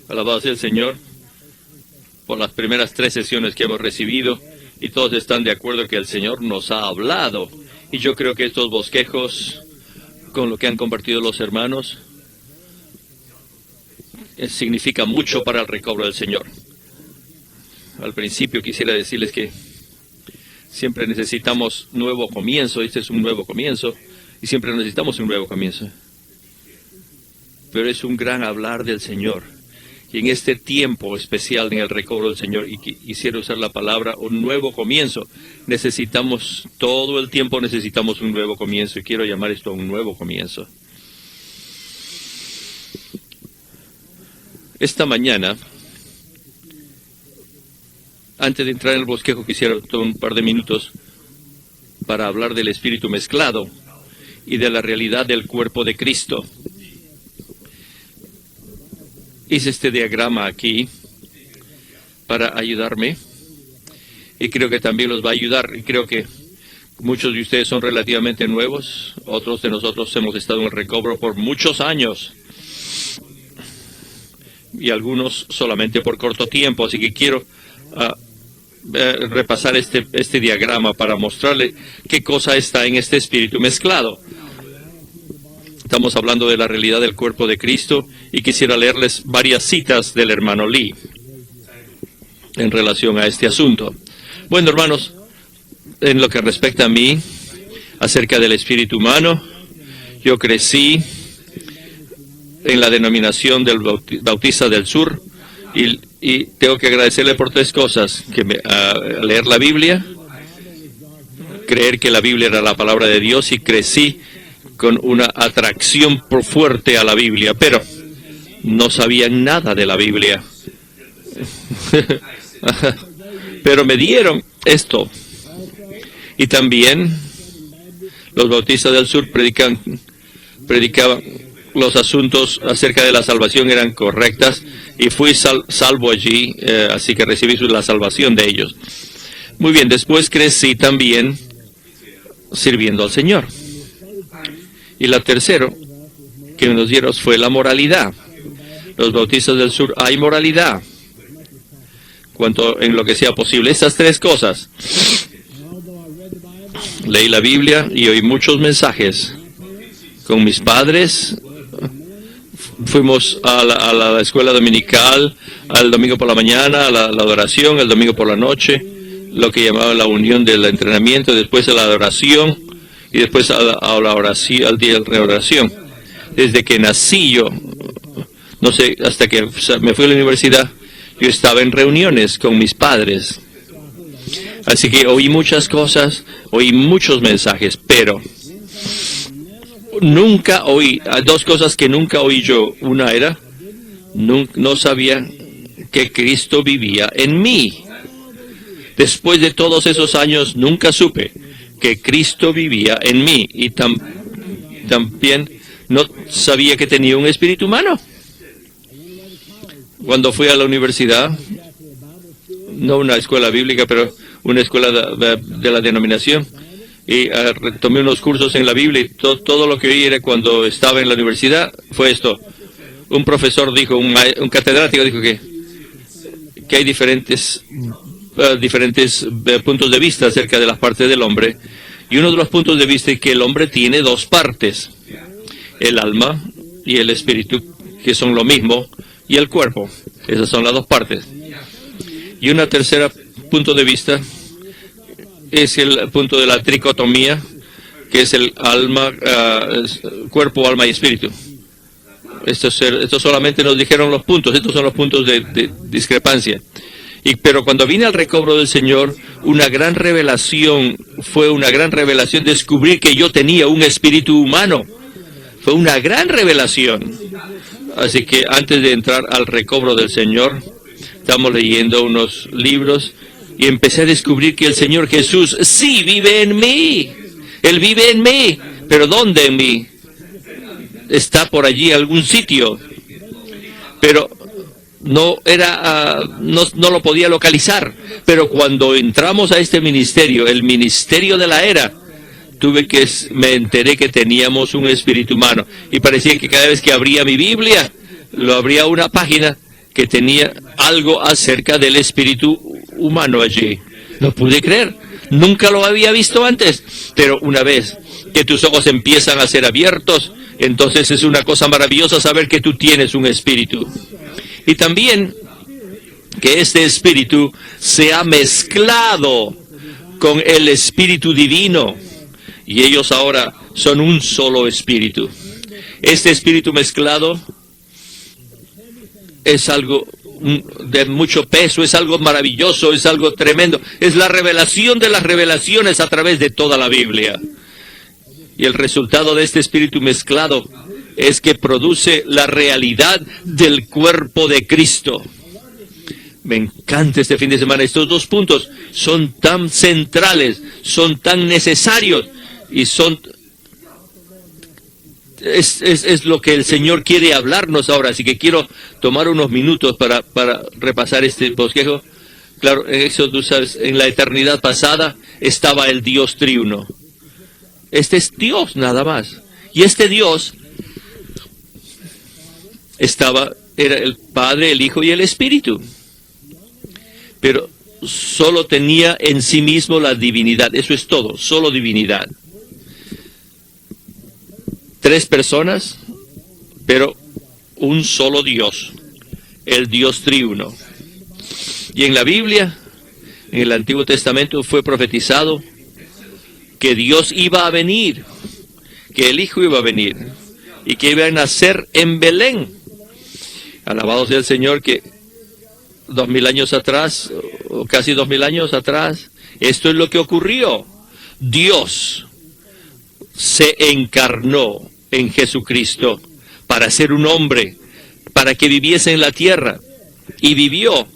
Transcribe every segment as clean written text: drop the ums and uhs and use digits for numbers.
Alabado sea el Señor por las primeras 3 sesiones que hemos recibido, y todos están de acuerdo que el Señor nos ha hablado. Y yo creo que estos bosquejos, con lo que han compartido los hermanos, significa mucho para el recobro del Señor. Al principio quisiera decirles que siempre necesitamos nuevo comienzo. Este es un nuevo comienzo, y siempre necesitamos un nuevo comienzo. Pero es un gran hablar del Señor. Y en este tiempo especial en el recobro del Señor, y quisiera usar la palabra un nuevo comienzo, necesitamos, todo el tiempo necesitamos un nuevo comienzo, y quiero llamar esto un nuevo comienzo. Esta mañana, antes de entrar en el bosquejo, quisiera tomar un par de minutos para hablar del espíritu mezclado y de la realidad del cuerpo de Cristo. Hice este diagrama aquí para ayudarme, y creo que también los va a ayudar. Y creo que muchos de ustedes son relativamente nuevos, otros de nosotros hemos estado en el recobro por muchos años, y algunos solamente por corto tiempo. Así que quiero repasar este diagrama para mostrarle qué cosa está en este espíritu mezclado. Estamos hablando de la realidad del cuerpo de Cristo, y quisiera leerles varias citas del hermano Lee en relación a este asunto. Bueno, hermanos, en lo que respecta a mí, acerca del espíritu humano, yo crecí en la denominación del Bautista del Sur, y tengo que agradecerle por 3 cosas: leer la Biblia, creer que la Biblia era la palabra de Dios, y crecí con una atracción fuerte a la Biblia, pero no sabían nada de la Biblia. Pero me dieron esto. Y también los Bautistas del Sur predicaban los asuntos acerca de la salvación eran correctas, y fui salvo allí, así que recibí la salvación de ellos. Muy bien, después crecí también sirviendo al Señor. Y la tercera que nos dieron fue la moralidad. Los Bautistas del Sur hay moralidad, cuanto en lo que sea posible. Estas 3 cosas. Leí la Biblia y oí muchos mensajes con mis padres. Fuimos a la escuela dominical, al domingo por la mañana, a la adoración, el domingo por la noche, lo que llamaban la unión del entrenamiento, después a la adoración, y después a la oración, al día de reoración. Desde que nací yo, no sé, hasta que me fui a la universidad, yo estaba en reuniones con mis padres. Así que oí muchas cosas, oí muchos mensajes, pero nunca oí, 2 cosas que nunca oí yo. Una era, no sabía que Cristo vivía en mí. Después de todos esos años, nunca supe que Cristo vivía en mí, y también no sabía que tenía un espíritu humano. Cuando fui a la universidad, no una escuela bíblica, pero una escuela de la denominación, y tomé unos cursos en la Biblia, y todo lo que oí era cuando estaba en la universidad fue esto. Un profesor dijo, un catedrático dijo que hay diferentes puntos de vista acerca de las partes del hombre, y uno de los puntos de vista es que el hombre tiene 2 partes, el alma y el espíritu, que son lo mismo, y el cuerpo. Esas son las 2 partes. Y una tercera punto de vista es el punto de la tricotomía, que es el alma, cuerpo, alma y espíritu. Esto solamente nos dijeron los puntos. Estos son los puntos de discrepancia. Pero cuando vine al recobro del Señor, una gran revelación descubrir que yo tenía un espíritu humano. Fue una gran revelación. Así que antes de entrar al recobro del Señor, estamos leyendo unos libros, y empecé a descubrir que el Señor Jesús sí vive en mí. Él vive en mí. ¿Pero dónde en mí? Está por allí algún sitio. Pero no lo podía localizar. Pero cuando entramos a este ministerio, el ministerio de la era, me enteré que teníamos un espíritu humano. Y parecía que cada vez que abría mi Biblia, lo abría una página que tenía algo acerca del espíritu humano allí. No pude creer. Nunca lo había visto antes. Pero una vez que tus ojos empiezan a ser abiertos, entonces es una cosa maravillosa saber que tú tienes un espíritu. Y también que este espíritu se ha mezclado con el espíritu divino. Y ellos ahora son un solo espíritu. Este espíritu mezclado es algo de mucho peso, es algo maravilloso, es algo tremendo. Es la revelación de las revelaciones a través de toda la Biblia. Y el resultado de este espíritu mezclado es que produce la realidad del cuerpo de Cristo. Me encanta este fin de semana. Estos dos puntos son tan centrales, son tan necesarios y son... Es lo que el Señor quiere hablarnos ahora. Así que quiero tomar unos minutos para repasar este bosquejo. Claro, en eso tú sabes, en la eternidad pasada estaba el Dios triuno. Este es Dios nada más. Y este Dios era el Padre, el Hijo y el Espíritu. Pero solo tenía en sí mismo la divinidad. Eso es todo, solo divinidad. 3 personas, pero un solo Dios, el Dios triuno. Y en la Biblia, en el Antiguo Testamento, fue profetizado que Dios iba a venir, que el Hijo iba a venir, y que iba a nacer en Belén. Alabado sea el Señor que 2000 años atrás, o casi 2000 años atrás, esto es lo que ocurrió. Dios se encarnó en Jesucristo para ser un hombre, para que viviese en la tierra, y vivió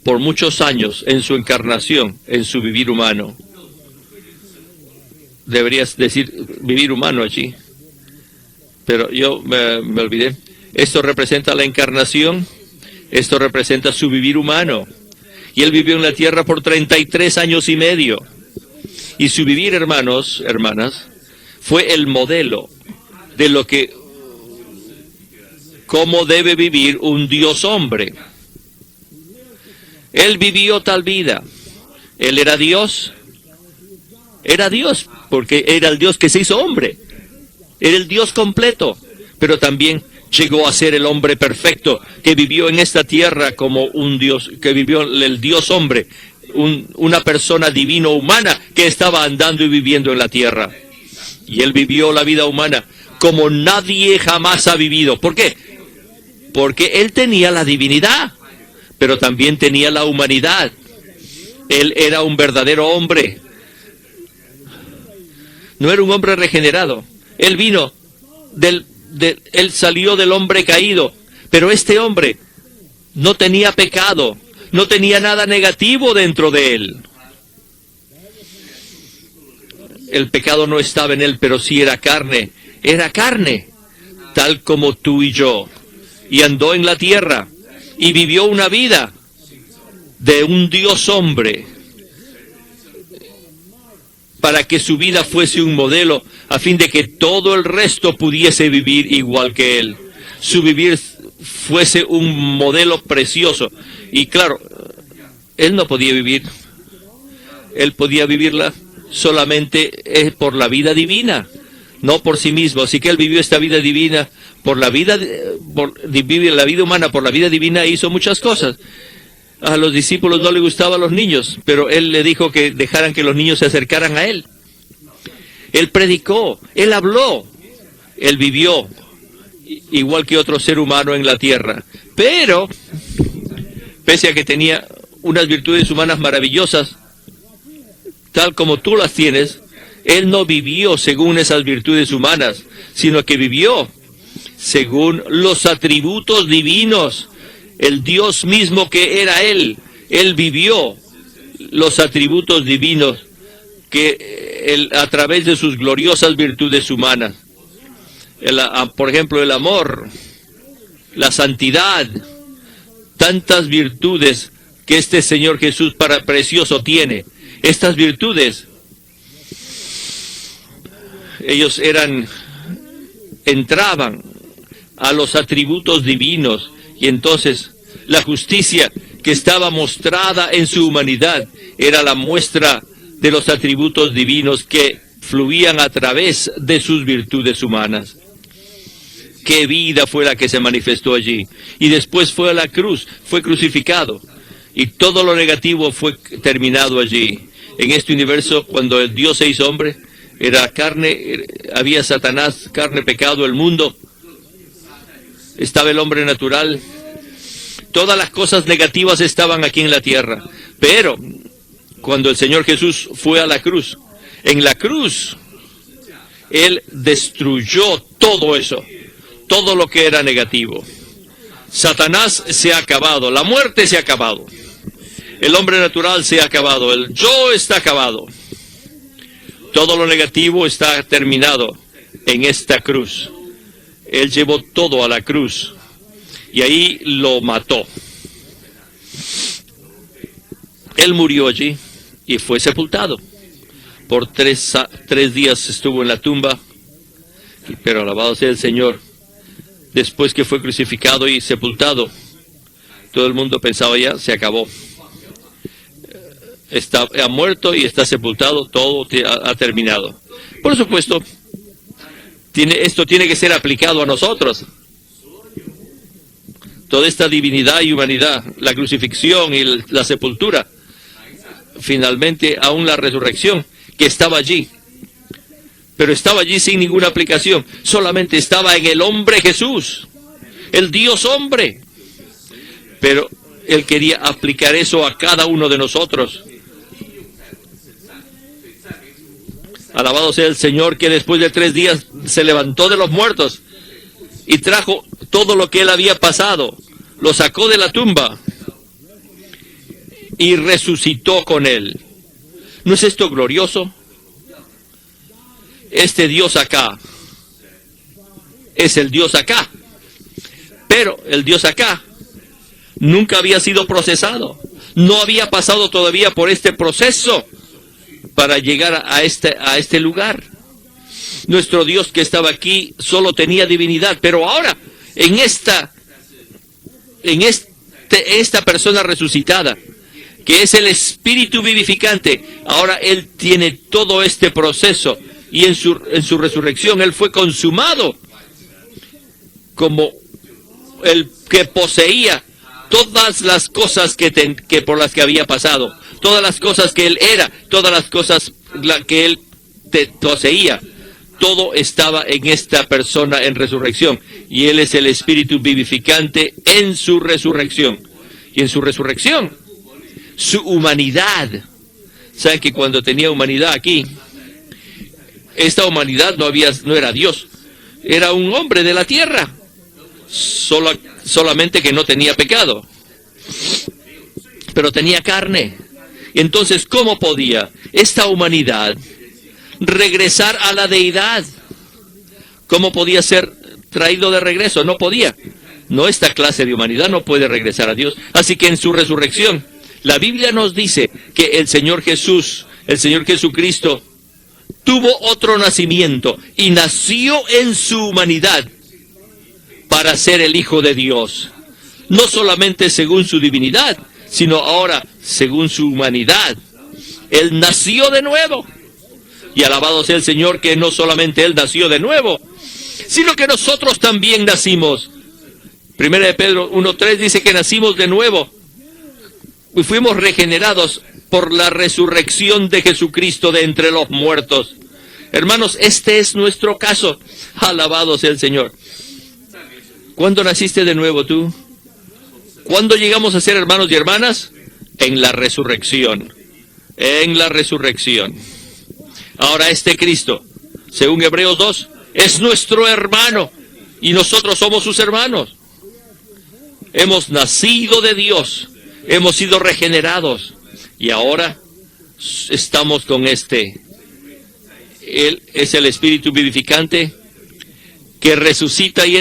por muchos años en su encarnación, en su vivir humano. Deberías decir vivir humano allí, pero yo me olvidé. Esto representa la encarnación, esto representa su vivir humano, y él vivió en la tierra por 33 años y medio, y su vivir, hermanos, hermanas, fue el modelo de cómo debe vivir un Dios hombre. Él vivió tal vida. Él era Dios porque era el Dios que se hizo hombre. Era el Dios completo, pero también llegó a ser el hombre perfecto, que vivió en esta tierra como un Dios, que vivió el Dios hombre, una persona divino humana que estaba andando y viviendo en la tierra. Y él vivió la vida humana como nadie jamás ha vivido. ¿Por qué? Porque él tenía la divinidad, pero también tenía la humanidad. Él era un verdadero hombre. No era un hombre regenerado. Él vino él salió del hombre caído, pero este hombre no tenía pecado, no tenía nada negativo dentro de él. El pecado no estaba en él, pero sí era carne, tal como tú y yo. Y andó en la tierra y vivió una vida de un Dios hombre, para que su vida fuese un modelo, a fin de que todo el resto pudiese vivir igual que él. Su vivir fuese un modelo precioso. Y claro, él no podía vivir, él podía vivirla solamente por la vida divina, no por sí mismo. Así que él vivió esta vida divina, vive la vida humana por la vida divina, e hizo muchas cosas. A los discípulos no les gustaban los niños, pero él le dijo que dejaran que los niños se acercaran a él. Él predicó, él habló, él vivió igual que otro ser humano en la tierra. Pero, pese a que tenía unas virtudes humanas maravillosas, tal como tú las tienes, él no vivió según esas virtudes humanas, sino que vivió según los atributos divinos. El Dios mismo que era él vivió los atributos divinos que a través de sus gloriosas virtudes humanas. Por ejemplo, el amor, la santidad, tantas virtudes que este Señor Jesús precioso tiene. Estas virtudes, entraban a los atributos divinos Y entonces la justicia que estaba mostrada en su humanidad era la muestra de los atributos divinos que fluían a través de sus virtudes humanas. Qué vida fue la que se manifestó allí. Y después fue a la cruz, fue crucificado. Y todo lo negativo fue terminado allí. En este universo, cuando el Dios se hizo hombre, era carne, había Satanás, carne, pecado, el mundo. Estaba el hombre natural. Todas las cosas negativas estaban aquí en la tierra. Pero cuando el Señor Jesús fue a la cruz, en la cruz, Él destruyó todo eso, todo lo que era negativo. Satanás se ha acabado, la muerte se ha acabado, el hombre natural se ha acabado, el yo está acabado. Todo lo negativo está terminado en esta cruz. Él llevó todo a la cruz y ahí lo mató. Él murió allí y fue sepultado. Por tres días estuvo en la tumba, pero alabado sea el Señor. Después que fue crucificado y sepultado, todo el mundo pensaba ya, se acabó. Ha muerto y está sepultado, todo ha terminado. Por supuesto, esto tiene que ser aplicado a nosotros. Toda esta divinidad y humanidad, la crucifixión y la sepultura, finalmente aún la resurrección, que estaba allí. Pero estaba allí sin ninguna aplicación. Solamente estaba en el hombre Jesús, el Dios hombre. Pero Él quería aplicar eso a cada uno de nosotros. Alabado sea el Señor, que después de 3 días se levantó de los muertos y trajo todo lo que Él había pasado. Lo sacó de la tumba y resucitó con Él. ¿No es esto glorioso? Este Dios acá es el Dios acá. Pero el Dios acá nunca había sido procesado. No había pasado todavía por este proceso para llegar a este lugar. Nuestro Dios que estaba aquí solo tenía divinidad, pero ahora en esta persona resucitada, que es el Espíritu vivificante, ahora Él tiene todo este proceso y en su resurrección Él fue consumado como el que poseía todas las cosas que por las que había pasado, todas las cosas que Él era, todas las cosas que Él poseía. Todo estaba en esta persona en resurrección. Y Él es el Espíritu vivificante en su resurrección. Y en su resurrección, su humanidad. ¿Saben que cuando tenía humanidad aquí, esta humanidad no era Dios? Era un hombre de la tierra. Solamente que no tenía pecado. Pero tenía carne. Y entonces, ¿cómo podía esta humanidad regresar a la deidad? ¿Cómo podía ser traído de regreso? No podía. No, esta clase de humanidad no puede regresar a Dios. Así que en su resurrección, la Biblia nos dice que el Señor Jesucristo, tuvo otro nacimiento y nació en su humanidad para ser el Hijo de Dios. No solamente según su divinidad, sino ahora según su humanidad. Él nació de nuevo. Y alabado sea el Señor que no solamente Él nació de nuevo, sino que nosotros también nacimos. Primera de Pedro 1:3 dice que nacimos de nuevo y fuimos regenerados por la resurrección de Jesucristo de entre los muertos. Hermanos, este es nuestro caso. Alabado sea el Señor. ¿Cuándo naciste de nuevo tú? ¿Cuándo llegamos a ser hermanos y hermanas? En la resurrección. En la resurrección. Ahora este Cristo, según Hebreos 2, es nuestro hermano y nosotros somos sus hermanos. Hemos nacido de Dios, hemos sido regenerados y ahora estamos con Él es el Espíritu vivificante que resucita y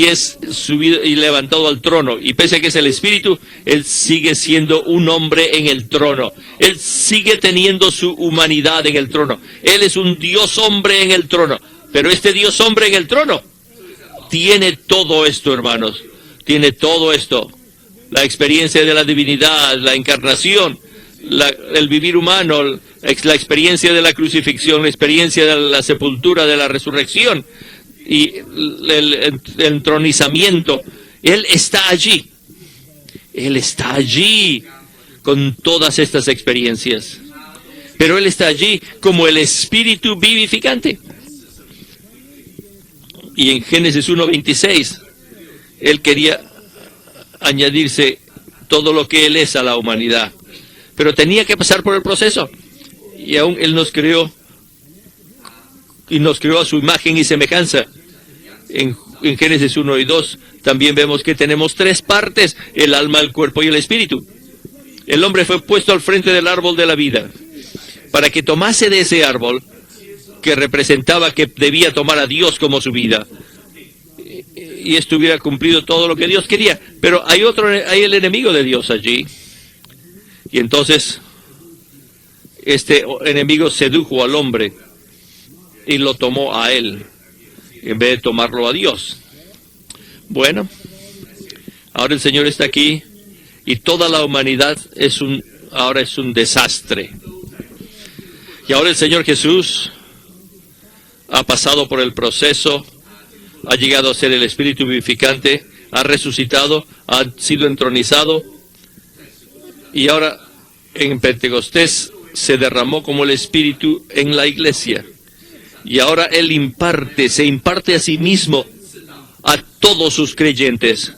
es subido y levantado al trono. Y pese a que es el Espíritu, Él sigue siendo un hombre en el trono. Él sigue teniendo su humanidad en el trono. Él es un Dios hombre en el trono. Pero este Dios hombre en el trono tiene todo esto, hermanos. tiene todo esto. La experiencia de la divinidad, la encarnación, el vivir humano, la experiencia de la crucifixión, la experiencia de la sepultura, de la resurrección y el entronizamiento. Él está allí. Él está allí con todas estas experiencias. Pero Él está allí como el Espíritu vivificante. Y en Génesis 1:26, Él quería añadirse todo lo que Él es a la humanidad. Pero tenía que pasar por el proceso. Y aún Él nos creó, y nos creó a su imagen y semejanza. En Génesis 1 y 2 también vemos que tenemos tres partes: el alma, el cuerpo y el espíritu. El hombre fue puesto al frente del árbol de la vida para que tomase de ese árbol que representaba que debía tomar a Dios como su vida y estuviera cumplido todo lo que Dios quería. Pero hay el enemigo de Dios allí, y entonces este enemigo sedujo al hombre y lo tomó a él en vez de tomarlo a Dios. Bueno, ahora el Señor está aquí y toda la humanidad ahora es un desastre. Y ahora el Señor Jesús ha pasado por el proceso, ha llegado a ser el Espíritu vivificante, ha resucitado, ha sido entronizado, y ahora en Pentecostés se derramó como el Espíritu en la iglesia. Y ahora Él se imparte a sí mismo a todos sus creyentes.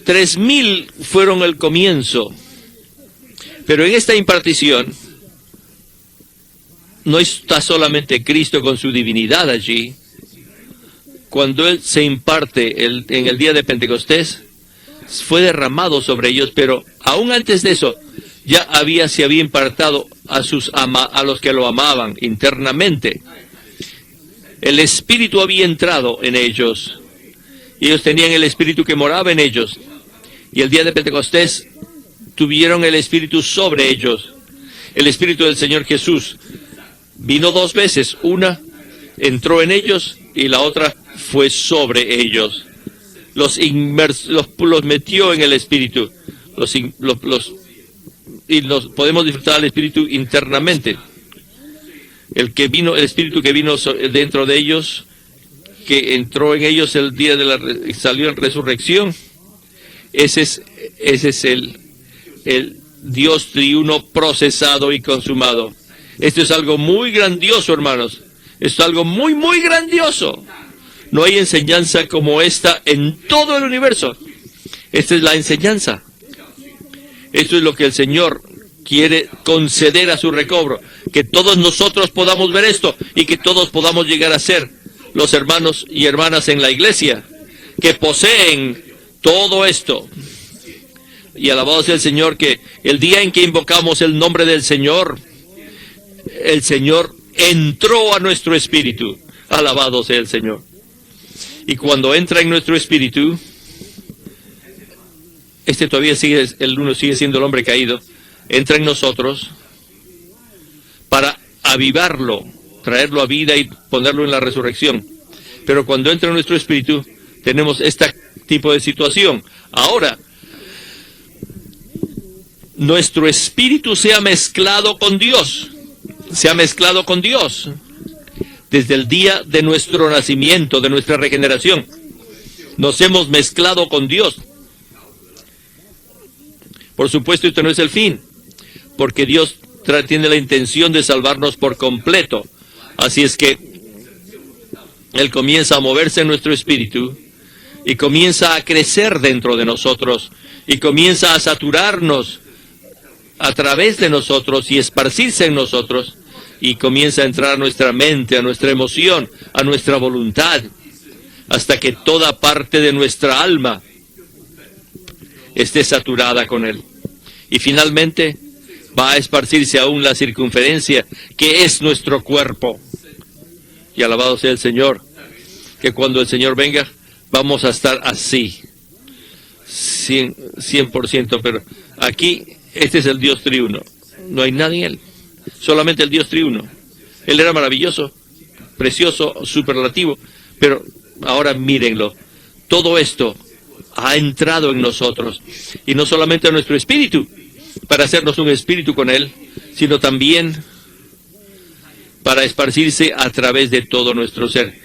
3,000 fueron el comienzo. Pero en esta impartición no está solamente Cristo con su divinidad allí. Cuando Él se imparte en el día de Pentecostés, fue derramado sobre ellos, pero aún antes de eso, ya se había impartido a los que lo amaban internamente. El Espíritu había entrado en ellos, y ellos tenían el Espíritu que moraba en ellos. Y el día de Pentecostés tuvieron el Espíritu sobre ellos. El Espíritu del Señor Jesús vino 2 veces. Una entró en ellos y la otra fue sobre ellos. Los metió en el Espíritu. Y podemos disfrutar del Espíritu internamente. El Espíritu que vino dentro de ellos, que entró en ellos el día salió en resurrección. Ese es el Dios triuno procesado y consumado. Esto es algo muy grandioso, hermanos. Esto es algo muy, muy grandioso. No hay enseñanza como esta en todo el universo. Esta es la enseñanza. Esto es lo que el Señor quiere conceder a su recobro. Que todos nosotros podamos ver esto y que todos podamos llegar a ser los hermanos y hermanas en la iglesia que poseen todo esto. Y alabado sea el Señor, que el día en que invocamos el nombre del Señor, el Señor entró a nuestro espíritu. Alabado sea el Señor. Y cuando entra en nuestro espíritu, el uno sigue siendo el hombre caído, entra en nosotros para avivarlo, traerlo a vida y ponerlo en la resurrección. Pero cuando entra en nuestro espíritu, tenemos este tipo de situación. Ahora, nuestro espíritu se ha mezclado con Dios. Se ha mezclado con Dios desde el día de nuestro nacimiento, de nuestra regeneración. Nos hemos mezclado con Dios. Por supuesto, esto no es el fin, porque Dios tiene la intención de salvarnos por completo. Así es que Él comienza a moverse en nuestro espíritu y comienza a crecer dentro de nosotros y comienza a saturarnos a través de nosotros y esparcirse en nosotros, y comienza a entrar a nuestra mente, a nuestra emoción, a nuestra voluntad, hasta que toda parte de nuestra alma esté saturada con Él. Y finalmente va a esparcirse aún la circunferencia, que es nuestro cuerpo. Y alabado sea el Señor, que cuando el Señor venga, vamos a estar así, 100%, pero aquí este es el Dios triuno. No hay nadie en Él, solamente el Dios triuno. Él era maravilloso, precioso, superlativo, pero ahora mírenlo. Todo esto ha entrado en nosotros. Y no solamente a nuestro espíritu, para hacernos un espíritu con Él, sino también para esparcirse a través de todo nuestro ser.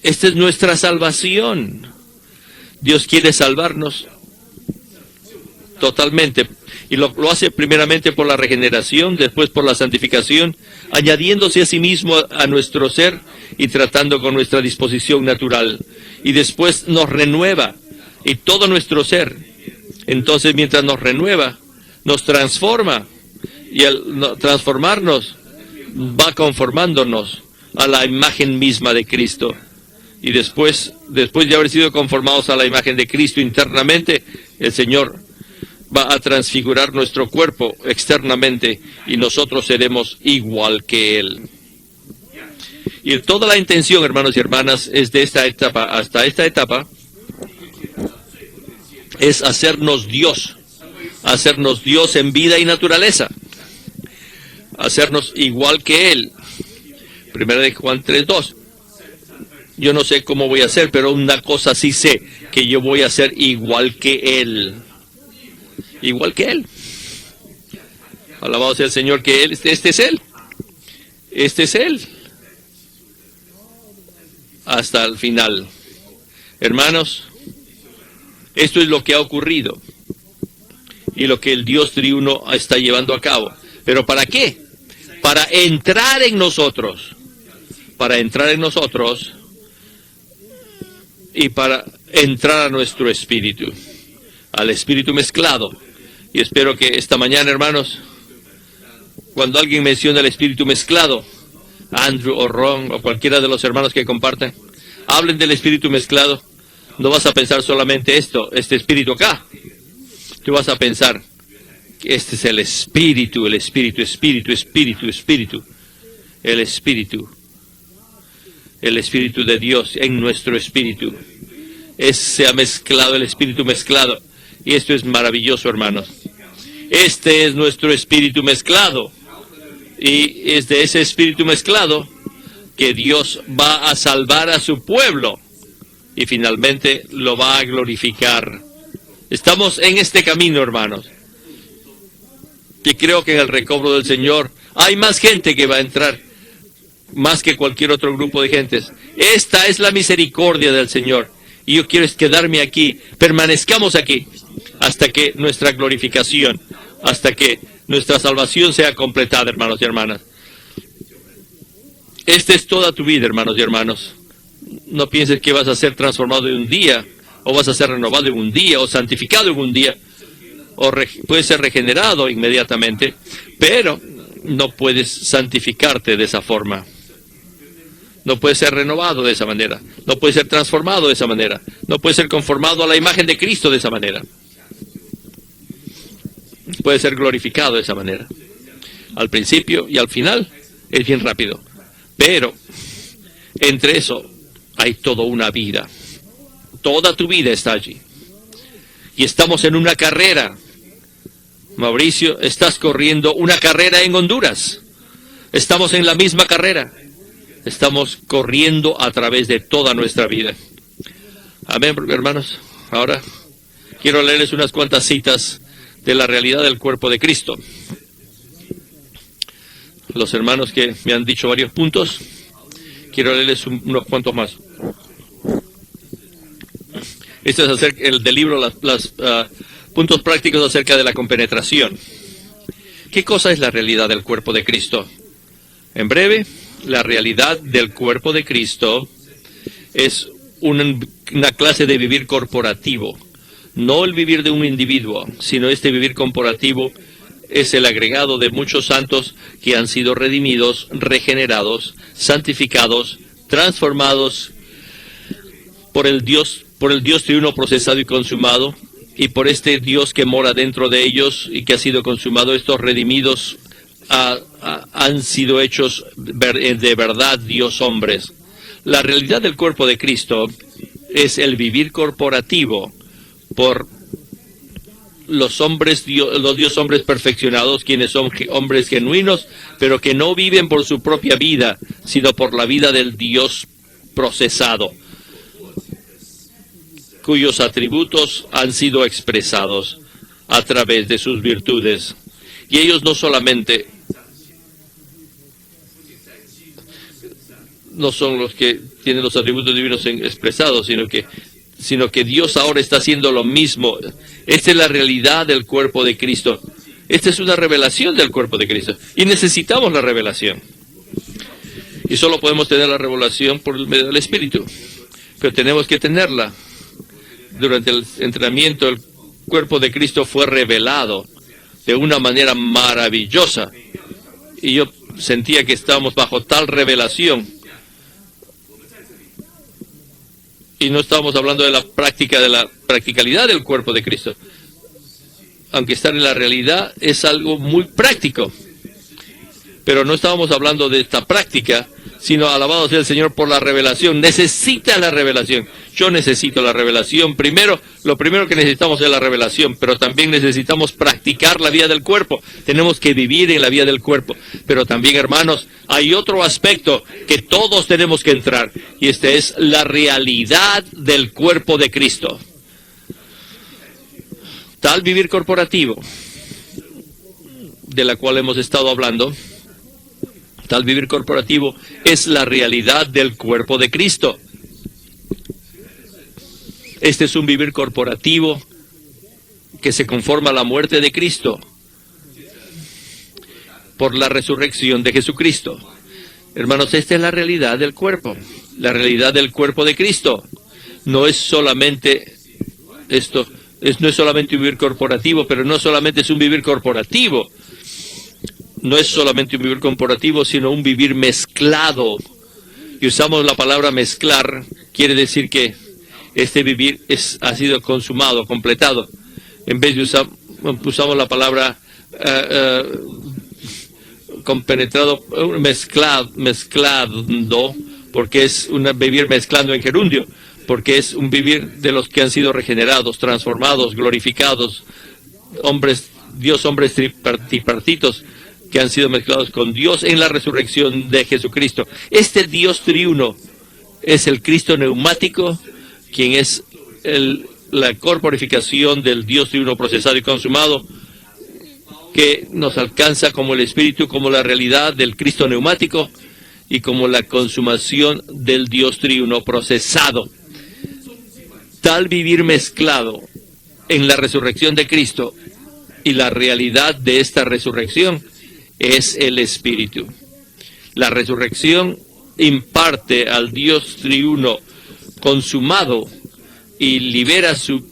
Esta es nuestra salvación. Dios quiere salvarnos totalmente. Y lo hace primeramente por la regeneración, después por la santificación, añadiéndose a sí mismo a nuestro ser y tratando con nuestra disposición natural. Y después nos renueva y todo nuestro ser. Entonces, mientras nos renueva, nos transforma. Y al transformarnos, va conformándonos a la imagen misma de Cristo. Y después de haber sido conformados a la imagen de Cristo internamente, el Señor va a transfigurar nuestro cuerpo externamente y nosotros seremos igual que Él. Y toda la intención, hermanos y hermanas, es de esta etapa hasta esta etapa, es hacernos Dios en vida y naturaleza, hacernos igual que Él. Primera de Juan 3:2. Yo no sé cómo voy a hacer, pero una cosa sí sé, que yo voy a ser igual que Él. Igual que Él. Alabado sea el Señor, que Él, este es Él. Este es Él. Hasta el final. Hermanos, esto es lo que ha ocurrido. Y lo que el Dios triuno está llevando a cabo. ¿Pero para qué? Para entrar en nosotros. Para entrar en nosotros. Y para entrar a nuestro espíritu. Al espíritu mezclado. Y espero que esta mañana, hermanos, cuando alguien menciona el espíritu mezclado, Andrew o Ron o cualquiera de los hermanos que comparten, hablen del espíritu mezclado. No vas a pensar solamente este espíritu acá. Tú vas a pensar que este es el espíritu, espíritu. El espíritu de Dios en nuestro espíritu. Se ha mezclado el espíritu mezclado. Y esto es maravilloso, hermanos. Este es nuestro espíritu mezclado. Y es de ese espíritu mezclado que Dios va a salvar a su pueblo. Y finalmente lo va a glorificar. Estamos en este camino, hermanos. Y creo que en el recobro del Señor hay más gente que va a entrar. Más que cualquier otro grupo de gentes. Esta es la misericordia del Señor. Y yo quiero quedarme aquí. Permanezcamos aquí. Hasta que nuestra glorificación, hasta que nuestra salvación sea completada, hermanos y hermanas. Esta es toda tu vida, hermanos y hermanos. No pienses que vas a ser transformado en un día, o vas a ser renovado en un día, o santificado en un día, o puedes ser regenerado inmediatamente, pero no puedes santificarte de esa forma. No puedes ser renovado de esa manera. No puedes ser transformado de esa manera. No puedes ser conformado a la imagen de Cristo de esa manera. Puede ser glorificado de esa manera. Al principio y al final es bien rápido. Pero entre eso hay toda una vida. Toda tu vida está allí. Y estamos en una carrera. Mauricio, estás corriendo una carrera en Honduras. Estamos en la misma carrera. Estamos corriendo a través de toda nuestra vida. Amén, hermanos. Ahora quiero leerles unas cuantas citas de la realidad del cuerpo de Cristo. Los hermanos que me han dicho varios puntos, quiero leerles unos cuantos más. Este es acerca del libro, los puntos prácticos acerca de la compenetración. ¿Qué cosa es la realidad del cuerpo de Cristo? En breve, la realidad del cuerpo de Cristo es una clase de vivir corporativo. No el vivir de un individuo, sino este vivir corporativo es el agregado de muchos santos que han sido redimidos, regenerados, santificados, transformados por el Dios triuno procesado y consumado, y por este Dios que mora dentro de ellos y que ha sido consumado. Estos redimidos han sido hechos de verdad Dios hombres. La realidad del cuerpo de Cristo es el vivir corporativo por los Dios hombres perfeccionados, quienes son hombres genuinos, pero que no viven por su propia vida, sino por la vida del Dios procesado. cuyos atributos han sido expresados a través de sus virtudes. Y ellos no solamente no son los que tienen los atributos divinos expresados, sino que Dios ahora está haciendo lo mismo. Esta es la realidad del cuerpo de Cristo. Esta es una revelación del cuerpo de Cristo. Y necesitamos la revelación. Y solo podemos tener la revelación por el medio del Espíritu. Pero tenemos que tenerla. Durante el entrenamiento, el cuerpo de Cristo fue revelado de una manera maravillosa. Y yo sentía que estábamos bajo tal revelación. Y no estábamos hablando de la practicalidad del cuerpo de Cristo. Aunque estar en la realidad es algo muy práctico. Pero no estábamos hablando de esta práctica, sino alabado sea el Señor por la revelación. Necesita la revelación. Yo necesito la revelación. Lo primero que necesitamos es la revelación, pero también necesitamos practicar la vida del cuerpo. Tenemos que vivir en la vida del cuerpo. Pero también, hermanos, hay otro aspecto que todos tenemos que entrar, y este es la realidad del cuerpo de Cristo. Tal vivir corporativo, de la cual hemos estado hablando, tal vivir corporativo es la realidad del cuerpo de Cristo. Este es un vivir corporativo que se conforma a la muerte de Cristo por la resurrección de Jesucristo. Hermanos, esta es la realidad del cuerpo, la realidad del cuerpo de Cristo. No es solamente esto, no es solamente un vivir corporativo, pero no solamente es un vivir corporativo. No es solamente un vivir corporativo, sino un vivir mezclado. Y usamos la palabra mezclar, quiere decir que este vivir ha sido consumado, completado. En vez de usamos la palabra compenetrado, mezclando, porque es un vivir mezclando en gerundio, porque es un vivir de los que han sido regenerados, transformados, glorificados, hombres tripartitos, que han sido mezclados con Dios en la resurrección de Jesucristo. Este Dios triuno es el Cristo neumático, quien es la corporificación del Dios triuno procesado y consumado, que nos alcanza como el Espíritu, como la realidad del Cristo neumático y como la consumación del Dios triuno procesado. Tal vivir mezclado en la resurrección de Cristo y la realidad de esta resurrección es el Espíritu. La resurrección imparte al Dios triuno consumado y libera su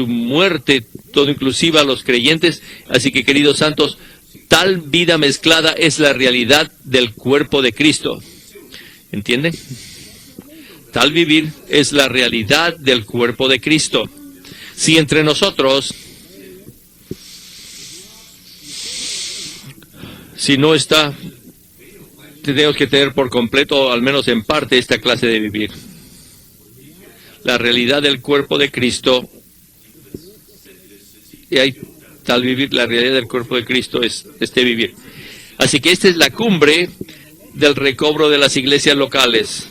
muerte, todo inclusive a los creyentes. Así que, queridos santos, tal vida mezclada es la realidad del cuerpo de Cristo. ¿Entienden? Tal vivir es la realidad del cuerpo de Cristo. Si entre nosotros, si no está, tenemos que tener por completo, al menos en parte, esta clase de vivir. La realidad del cuerpo de Cristo, y hay tal vivir, la realidad del cuerpo de Cristo es este vivir. Así que esta es la cumbre del recobro de las iglesias locales,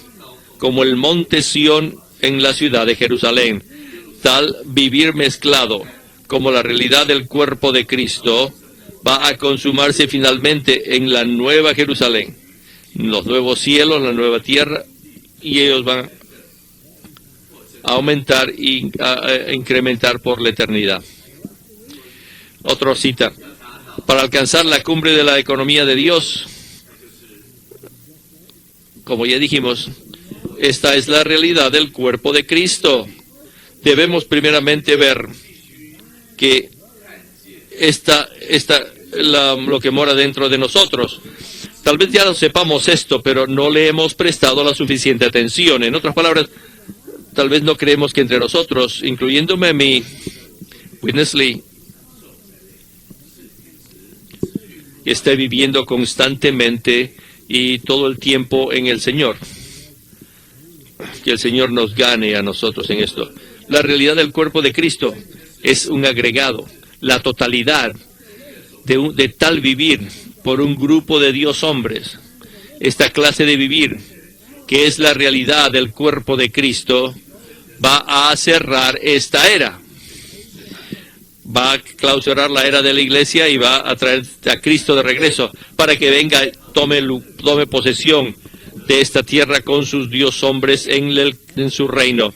como el monte Sión en la ciudad de Jerusalén. Tal vivir mezclado como la realidad del cuerpo de Cristo va a consumarse finalmente en la nueva Jerusalén, los nuevos cielos, la nueva tierra, y ellos van a aumentar y a incrementar por la eternidad. Otra cita. Para alcanzar la cumbre de la economía de Dios, como ya dijimos, esta es la realidad del cuerpo de Cristo. Debemos primeramente ver que lo que mora dentro de nosotros. Tal vez ya lo sepamos esto, pero no le hemos prestado la suficiente atención. En otras palabras, tal vez no creemos que entre nosotros, incluyéndome a mí, Witness Lee, esté viviendo constantemente y todo el tiempo en el Señor. Que el Señor nos gane a nosotros en esto. La realidad del cuerpo de Cristo es un agregado, la totalidad de tal vivir por un grupo de Dios hombres. Esta clase de vivir, que es la realidad del cuerpo de Cristo, va a cerrar esta era. Va a clausurar la era de la iglesia y va a traer a Cristo de regreso para que venga, tome posesión de esta tierra con sus Dios hombres en su reino.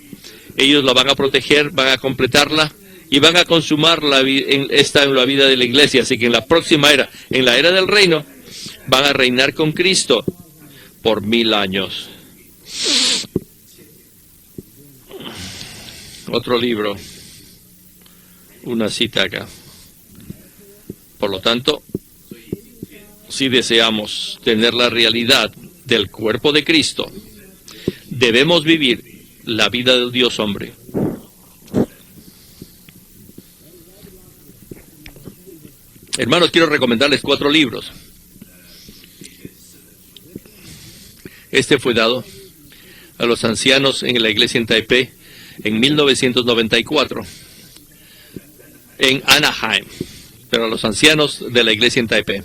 Ellos la van a proteger, van a completarla y van a consumar en la vida de la iglesia. Así que en la próxima era, en la era del reino, van a reinar con Cristo por 1000 años. Otro libro. Una cita acá. Por lo tanto, si deseamos tener la realidad del cuerpo de Cristo, debemos vivir la vida del Dios hombre. Hermanos, quiero recomendarles 4 libros. Este fue dado a los ancianos en la iglesia en Taipei en 1994. En Anaheim, pero a los ancianos de la iglesia en Taipei.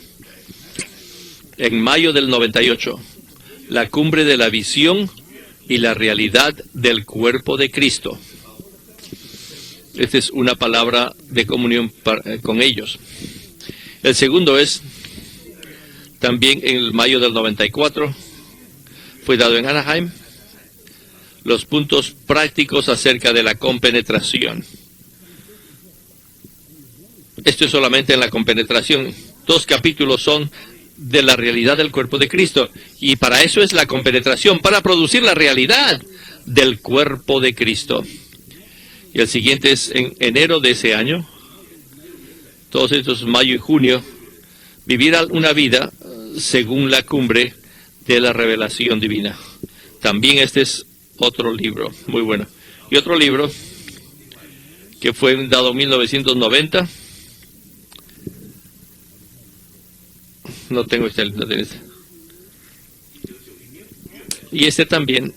En mayo del 98, la cumbre de la visión y la realidad del cuerpo de Cristo. Esta es una palabra de comunión con ellos. El segundo es, también en mayo del 94, fue dado en Anaheim, los puntos prácticos acerca de la compenetración. Esto es solamente en la compenetración. 2 capítulos son de la realidad del cuerpo de Cristo. Y para eso es la compenetración, para producir la realidad del cuerpo de Cristo. Y el siguiente es en enero de ese año. Todos estos, mayo y junio. Vivir una vida según la cumbre de la revelación divina. También este es otro libro, muy bueno. Y otro libro que fue dado en 1990. No tengo este. Y este también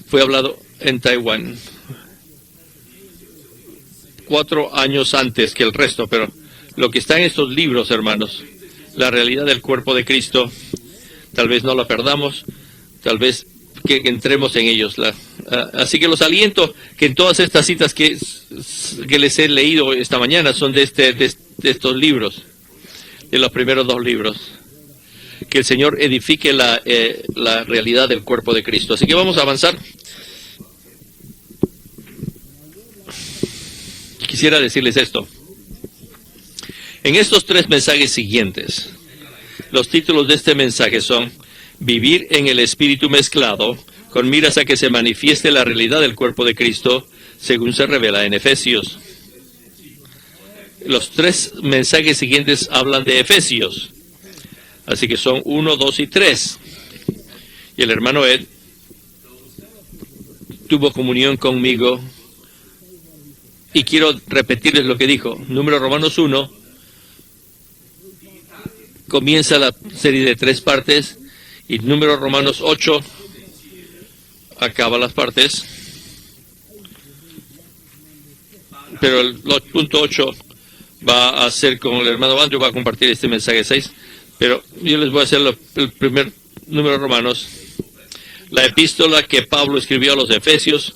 fue hablado en Taiwán 4 años antes que el resto, pero lo que está en estos libros, hermanos, la realidad del cuerpo de Cristo, tal vez no la perdamos, tal vez que entremos en ellos. Así que los aliento que en todas estas citas que les he leído esta mañana son de estos libros, de los primeros 2 libros. Que el Señor edifique la realidad del cuerpo de Cristo. Así que vamos a avanzar. Quisiera decirles esto. En estos 3 mensajes siguientes, los títulos de este mensaje son Vivir en el Espíritu Mezclado, con miras a que se manifieste la realidad del cuerpo de Cristo, según se revela en Efesios. Los 3 mensajes siguientes hablan de Efesios. Así que son 1, 2 y 3. Y el hermano Ed tuvo comunión conmigo. Y quiero repetirles lo que dijo. Número Romanos 1. Comienza la serie de 3 partes. Y número Romanos 8. Acaba las partes. Pero el punto 8 va a ser con el hermano Andrew, va a compartir este mensaje 6, pero yo les voy a hacer el primer número Romanos. La epístola que Pablo escribió a los Efesios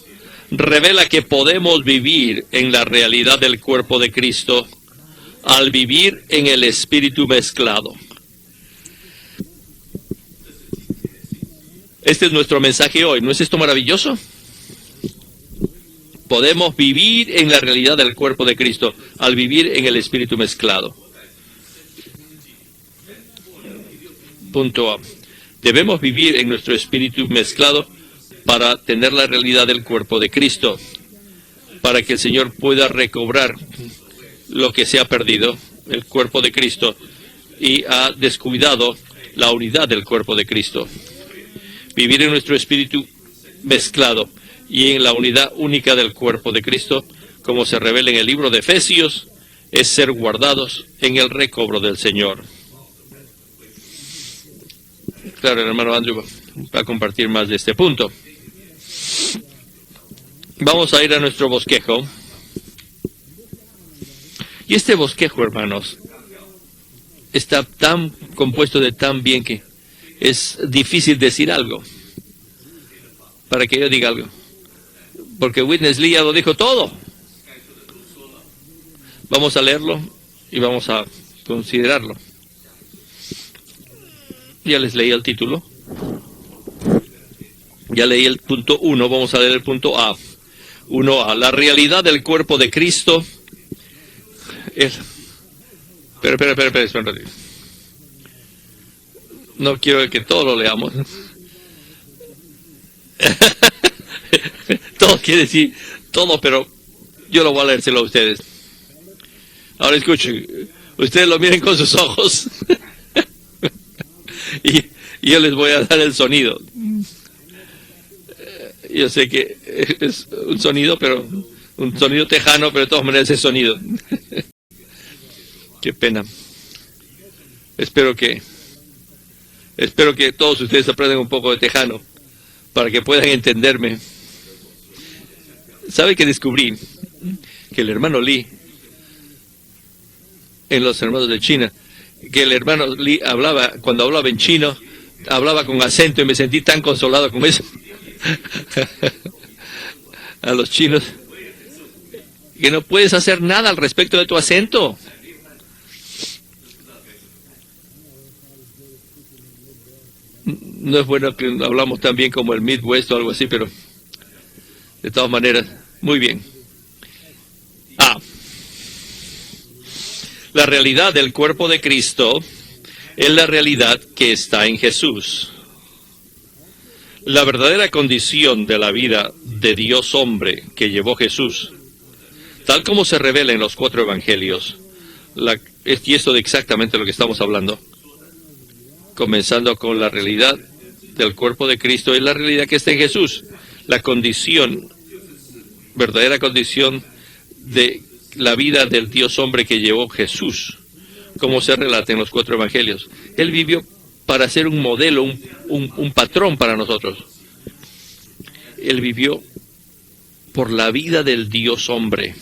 revela que podemos vivir en la realidad del cuerpo de Cristo al vivir en el Espíritu mezclado. Este es nuestro mensaje hoy. ¿No es esto maravilloso? Podemos vivir en la realidad del cuerpo de Cristo al vivir en el Espíritu mezclado. Punto A. Debemos vivir en nuestro Espíritu mezclado para tener la realidad del cuerpo de Cristo, para que el Señor pueda recobrar lo que se ha perdido, el cuerpo de Cristo, y ha descuidado la unidad del cuerpo de Cristo. Vivir en nuestro Espíritu mezclado y en la unidad única del cuerpo de Cristo, como se revela en el libro de Efesios, es ser guardados en el recobro del Señor. Claro, el hermano Andrew va a compartir más de este punto. Vamos a ir a nuestro bosquejo. Y este bosquejo, hermanos, está tan compuesto de tan bien que es difícil decir algo. Para que yo diga algo. porque Witness Lee ya lo dijo todo. Vamos a leerlo y vamos a considerarlo. Ya les leí el título. Ya leí el punto 1, vamos a leer el punto A. 1A, la realidad del cuerpo de Cristo. Espera un ratito. No quiero que todo lo leamos. Todo quiere decir todo, pero yo lo voy a leérselo a ustedes. Ahora escuchen, ustedes lo miren con sus ojos y yo les voy a dar el sonido. Yo sé que es un sonido, pero un sonido tejano, pero de todas maneras es sonido. Qué pena. Espero que todos ustedes aprendan un poco de tejano para que puedan entenderme. ¿Sabe que descubrí? Que el hermano Lee, en los hermanos de China, que el hermano Lee cuando hablaba en chino, hablaba con acento y me sentí tan consolado con eso. A los chinos, que no puedes hacer nada al respecto de tu acento. No es bueno que hablamos tan bien como el Midwest o algo así, pero de todas maneras, muy bien. La realidad del cuerpo de Cristo es la realidad que está en Jesús. La verdadera condición de la vida de Dios hombre que llevó Jesús, tal como se revela en los 4 evangelios, y esto de exactamente lo que estamos hablando, comenzando con la realidad del cuerpo de Cristo, es la realidad que está en Jesús. La condición, verdadera condición de la vida del Dios hombre que llevó Jesús, como se relata en los 4 evangelios. Él vivió para ser un modelo, un patrón para nosotros. Él vivió por la vida del Dios hombre.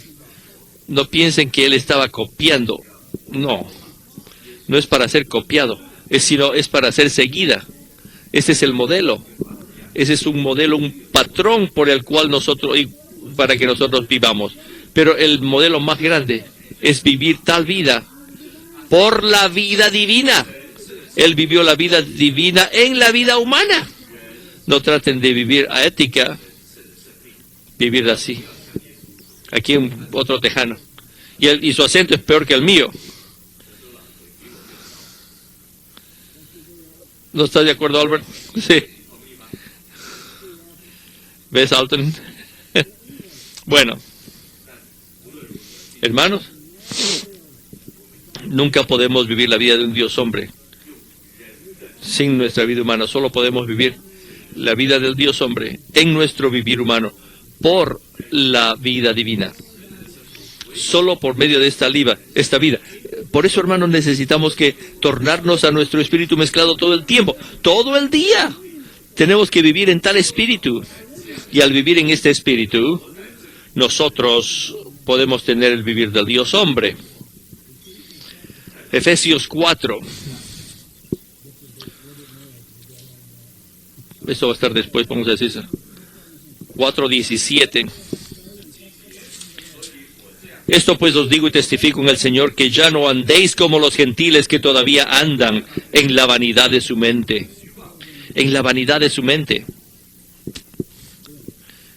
No piensen que él estaba copiando. No es para ser copiado, sino es para ser seguida. Ese es el modelo. Ese es un modelo, un patrón por el cual para que nosotros vivamos. Pero el modelo más grande es vivir tal vida por la vida divina. Él vivió la vida divina en la vida humana. No traten de vivir a ética, vivir así. Aquí otro tejano. Y su acento es peor que el mío. ¿No estás de acuerdo, Albert? Sí. ¿Ves, Alton? Bueno. Hermanos, nunca podemos vivir la vida de un Dios hombre sin nuestra vida humana. Solo podemos vivir la vida del Dios hombre en nuestro vivir humano por la vida divina. Solo por medio de esta vida. Por eso, hermanos, necesitamos que tornarnos a nuestro espíritu mezclado todo el tiempo, todo el día. Tenemos que vivir en tal espíritu. Y al vivir en este espíritu, nosotros podemos tener el vivir del Dios hombre. Efesios 4. Esto va a estar después, vamos a decir eso. 4:17. Esto pues os digo y testifico en el Señor, que ya no andéis como los gentiles que todavía andan en la vanidad de su mente. En la vanidad de su mente.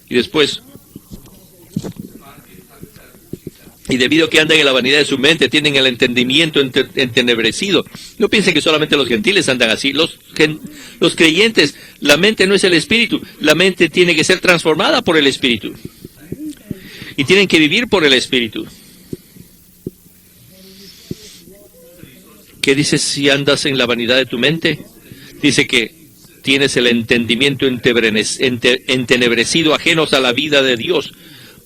Y después, y debido a que andan en la vanidad de su mente, tienen el entendimiento entenebrecido. No piensen que solamente los gentiles andan así. Los creyentes, la mente no es el espíritu. La mente tiene que ser transformada por el espíritu. Y tienen que vivir por el espíritu. ¿Qué dice si andas en la vanidad de tu mente? Dice que tienes el entendimiento entenebrecido, ajenos a la vida de Dios,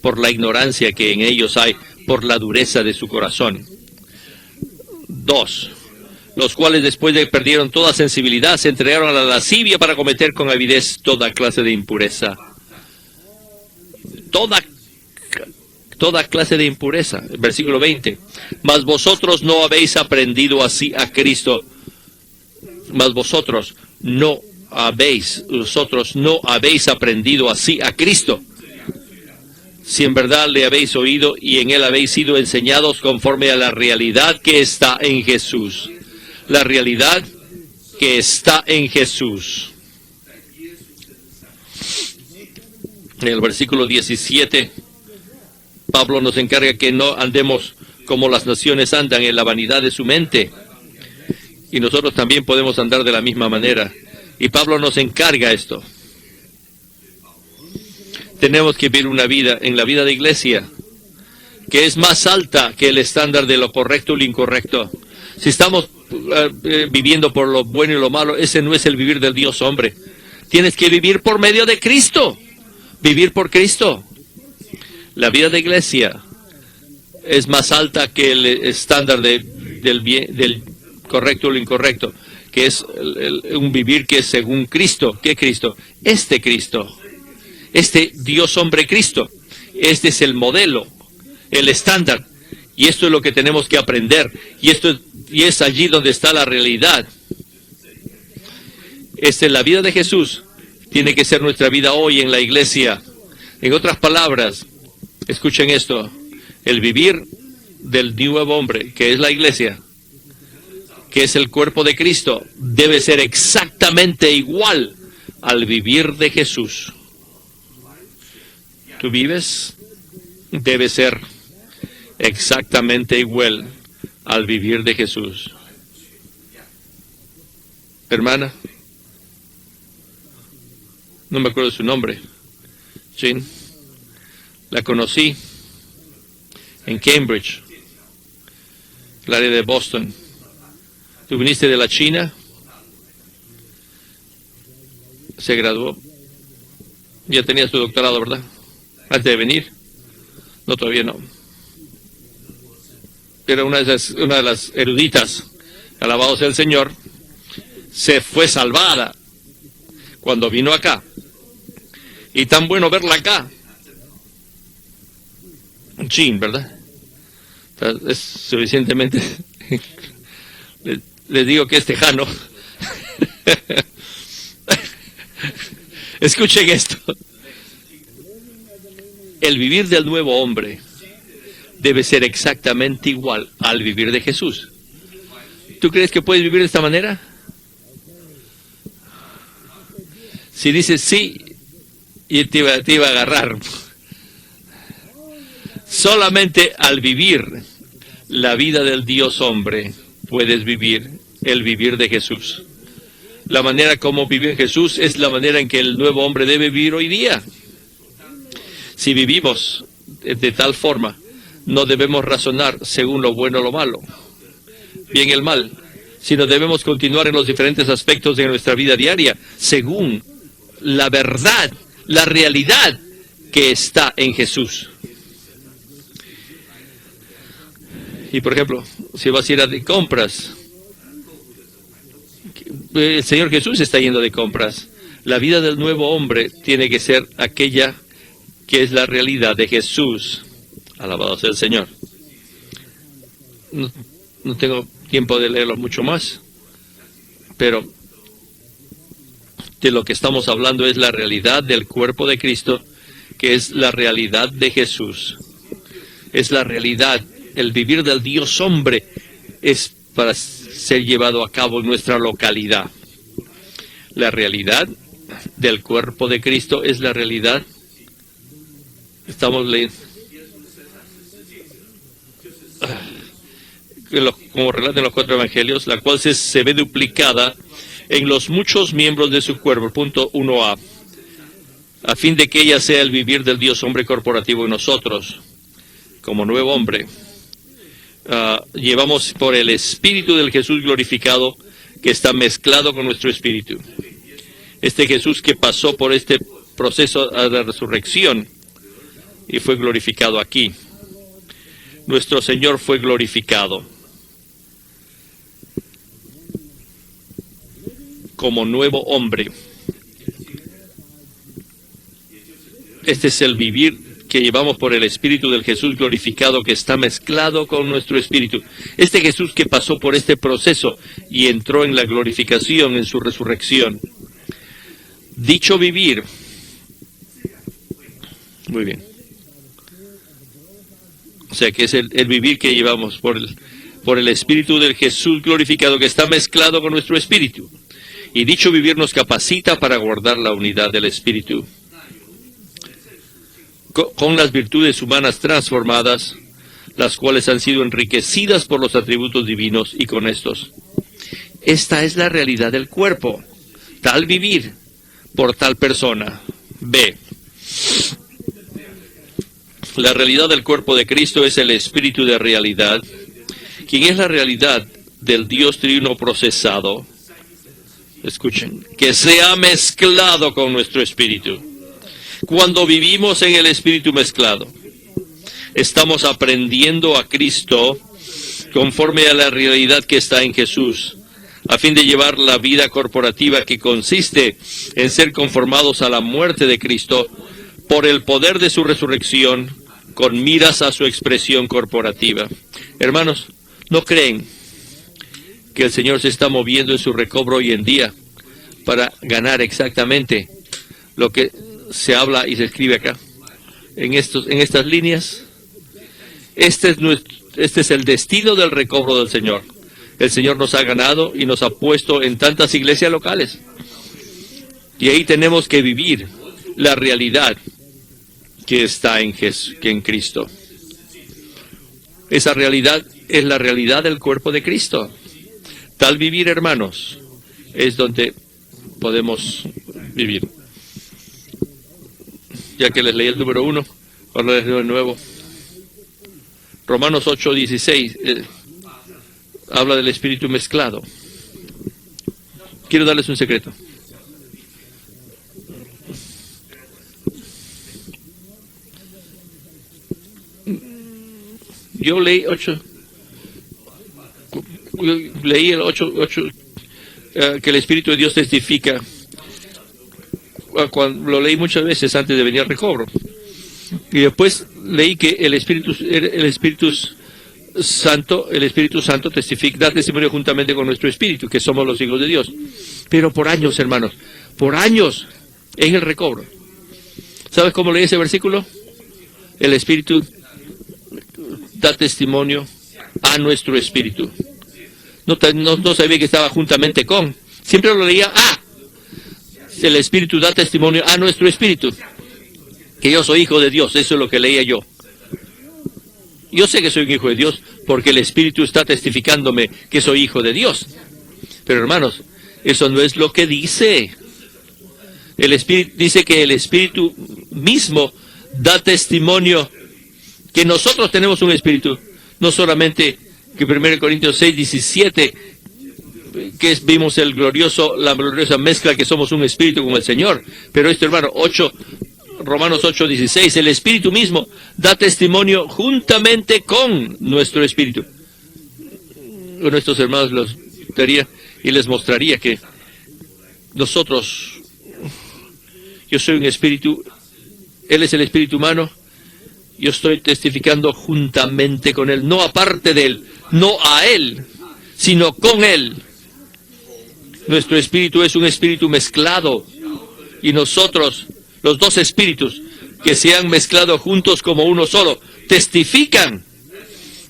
por la ignorancia que en ellos hay, por la dureza de su corazón. 2. Los cuales después de que perdieron toda sensibilidad, se entregaron a la lascivia para cometer con avidez toda clase de impureza. Toda clase de impureza. Versículo 20. Mas vosotros no habéis aprendido así a Cristo. Mas vosotros no habéis aprendido así a Cristo. si en verdad le habéis oído y en él habéis sido enseñados conforme a la realidad que está en Jesús. La realidad que está en Jesús. En el versículo 17, Pablo nos encarga que no andemos como las naciones andan en la vanidad de su mente. Y nosotros también podemos andar de la misma manera. Y Pablo nos encarga esto. Tenemos que vivir una vida en la vida de iglesia que es más alta que el estándar de lo correcto y lo incorrecto. Si estamos viviendo por lo bueno y lo malo, ese no es el vivir del Dios hombre. Tienes que vivir por medio de Cristo. Vivir por Cristo. La vida de iglesia es más alta que el estándar del correcto o lo incorrecto, que es un vivir que es según Cristo. ¿Qué Cristo? Este Cristo. Este Dios hombre Cristo. Este es el modelo, el estándar. Y esto es lo que tenemos que aprender. Y es allí donde está la realidad. La vida de Jesús tiene que ser nuestra vida hoy en la iglesia. En otras palabras, escuchen esto. El vivir del nuevo hombre, que es la iglesia, que es el cuerpo de Cristo, debe ser exactamente igual al vivir de Jesús. ¿Tú vives? Debe ser exactamente igual al vivir de Jesús. Hermana, no me acuerdo de su nombre. Jean, la conocí en Cambridge, el área de Boston. Tú viniste de la China, se graduó, ya tenía su doctorado, ¿verdad? Antes de venir. No, todavía no. Era una de las eruditas, alabado sea el Señor, se fue salvada cuando vino acá. Y tan bueno verla acá. Jean, ¿verdad? Es suficientemente... Les digo que es tejano. Escuchen esto. El vivir del nuevo hombre debe ser exactamente igual al vivir de Jesús. ¿Tú crees que puedes vivir de esta manera? Si dices sí, y te iba a agarrar. Solamente al vivir la vida del Dios hombre puedes vivir el vivir de Jesús. La manera como vive Jesús es la manera en que el nuevo hombre debe vivir hoy día. Si vivimos de tal forma, no debemos razonar según lo bueno o lo malo, bien y el mal, sino debemos continuar en los diferentes aspectos de nuestra vida diaria, según la verdad, la realidad que está en Jesús. Y por ejemplo, si vas a ir a de compras, el Señor Jesús está yendo de compras. La vida del nuevo hombre tiene que ser aquella que es la realidad de Jesús. Alabado sea el Señor. No tengo tiempo de leerlo mucho más, pero de lo que estamos hablando es la realidad del cuerpo de Cristo, que es la realidad de Jesús. Es la realidad. El vivir del Dios hombre es para ser llevado a cabo en nuestra localidad. La realidad del cuerpo de Cristo es la realidad. Estamos leyendo, como relatan los 4 evangelios, la cual se ve duplicada en los muchos miembros de su cuerpo. Punto 1a. A fin de que ella sea el vivir del Dios hombre corporativo en nosotros, como nuevo hombre. Llevamos por el Espíritu del Jesús glorificado que está mezclado con nuestro Espíritu. Este Jesús que pasó por este proceso de la resurrección y fue glorificado aquí. Nuestro Señor fue glorificado como nuevo hombre. Este es el vivir que llevamos por el Espíritu del Jesús glorificado que está mezclado con nuestro Espíritu. Este Jesús que pasó por este proceso y entró en la glorificación en su resurrección. Dicho vivir. Muy bien. O sea, que es el vivir que llevamos por el Espíritu del Jesús glorificado, que está mezclado con nuestro Espíritu. Y dicho vivir nos capacita para guardar la unidad del Espíritu, con las virtudes humanas transformadas, las cuales han sido enriquecidas por los atributos divinos y con estos. Esta es la realidad del cuerpo, tal vivir por tal persona. B. La realidad del cuerpo de Cristo es el Espíritu de realidad, quien es la realidad del Dios trino procesado. Escuchen, que se ha mezclado con nuestro espíritu. Cuando vivimos en el espíritu mezclado, estamos aprendiendo a Cristo conforme a la realidad que está en Jesús, a fin de llevar la vida corporativa que consiste en ser conformados a la muerte de Cristo por el poder de su resurrección, con miras a su expresión corporativa. Hermanos, ¿no creen que el Señor se está moviendo en su recobro hoy en día para ganar exactamente lo que se habla y se escribe acá, en estas líneas? Este es el destino del recobro del Señor. El Señor nos ha ganado y nos ha puesto en tantas iglesias locales. Y ahí tenemos que vivir la realidad que está en Cristo. Esa realidad es la realidad del cuerpo de Cristo. Tal vivir, hermanos, es donde podemos vivir. Ya que les leí el número 1, ahora les leo el nuevo. Romanos 8:16 habla del espíritu mezclado. Quiero darles un secreto. Yo leí el 8, que el Espíritu de Dios testifica. Cuando lo leí muchas veces antes de venir al recobro. Y después leí que el Espíritu Santo testifica, da testimonio juntamente con nuestro espíritu, que somos los hijos de Dios. Pero por años, hermanos, por años en el recobro. ¿Sabes cómo leí ese versículo? El Espíritu da testimonio a nuestro espíritu. No sabía que estaba juntamente con. Siempre lo leía el Espíritu da testimonio a nuestro espíritu, que yo soy hijo de Dios. Eso es lo que leía yo. Yo sé que soy un hijo de Dios porque el Espíritu está testificándome que soy hijo de Dios. Pero hermanos, eso no es lo que dice. El Espíritu dice que el Espíritu mismo da testimonio que nosotros tenemos un Espíritu. No solamente que 1 Corintios 6:17, que vimos la gloriosa mezcla que somos un Espíritu con el Señor. Pero esto, hermano, Romanos 8:16, el Espíritu mismo da testimonio juntamente con nuestro Espíritu. Nuestros hermanos los daría y les mostraría que yo soy un Espíritu, Él es el Espíritu humano, yo estoy testificando juntamente con Él, no aparte de Él, no a Él, sino con Él. Nuestro Espíritu es un Espíritu mezclado y nosotros, los dos espíritus que se han mezclado juntos como uno solo, testifican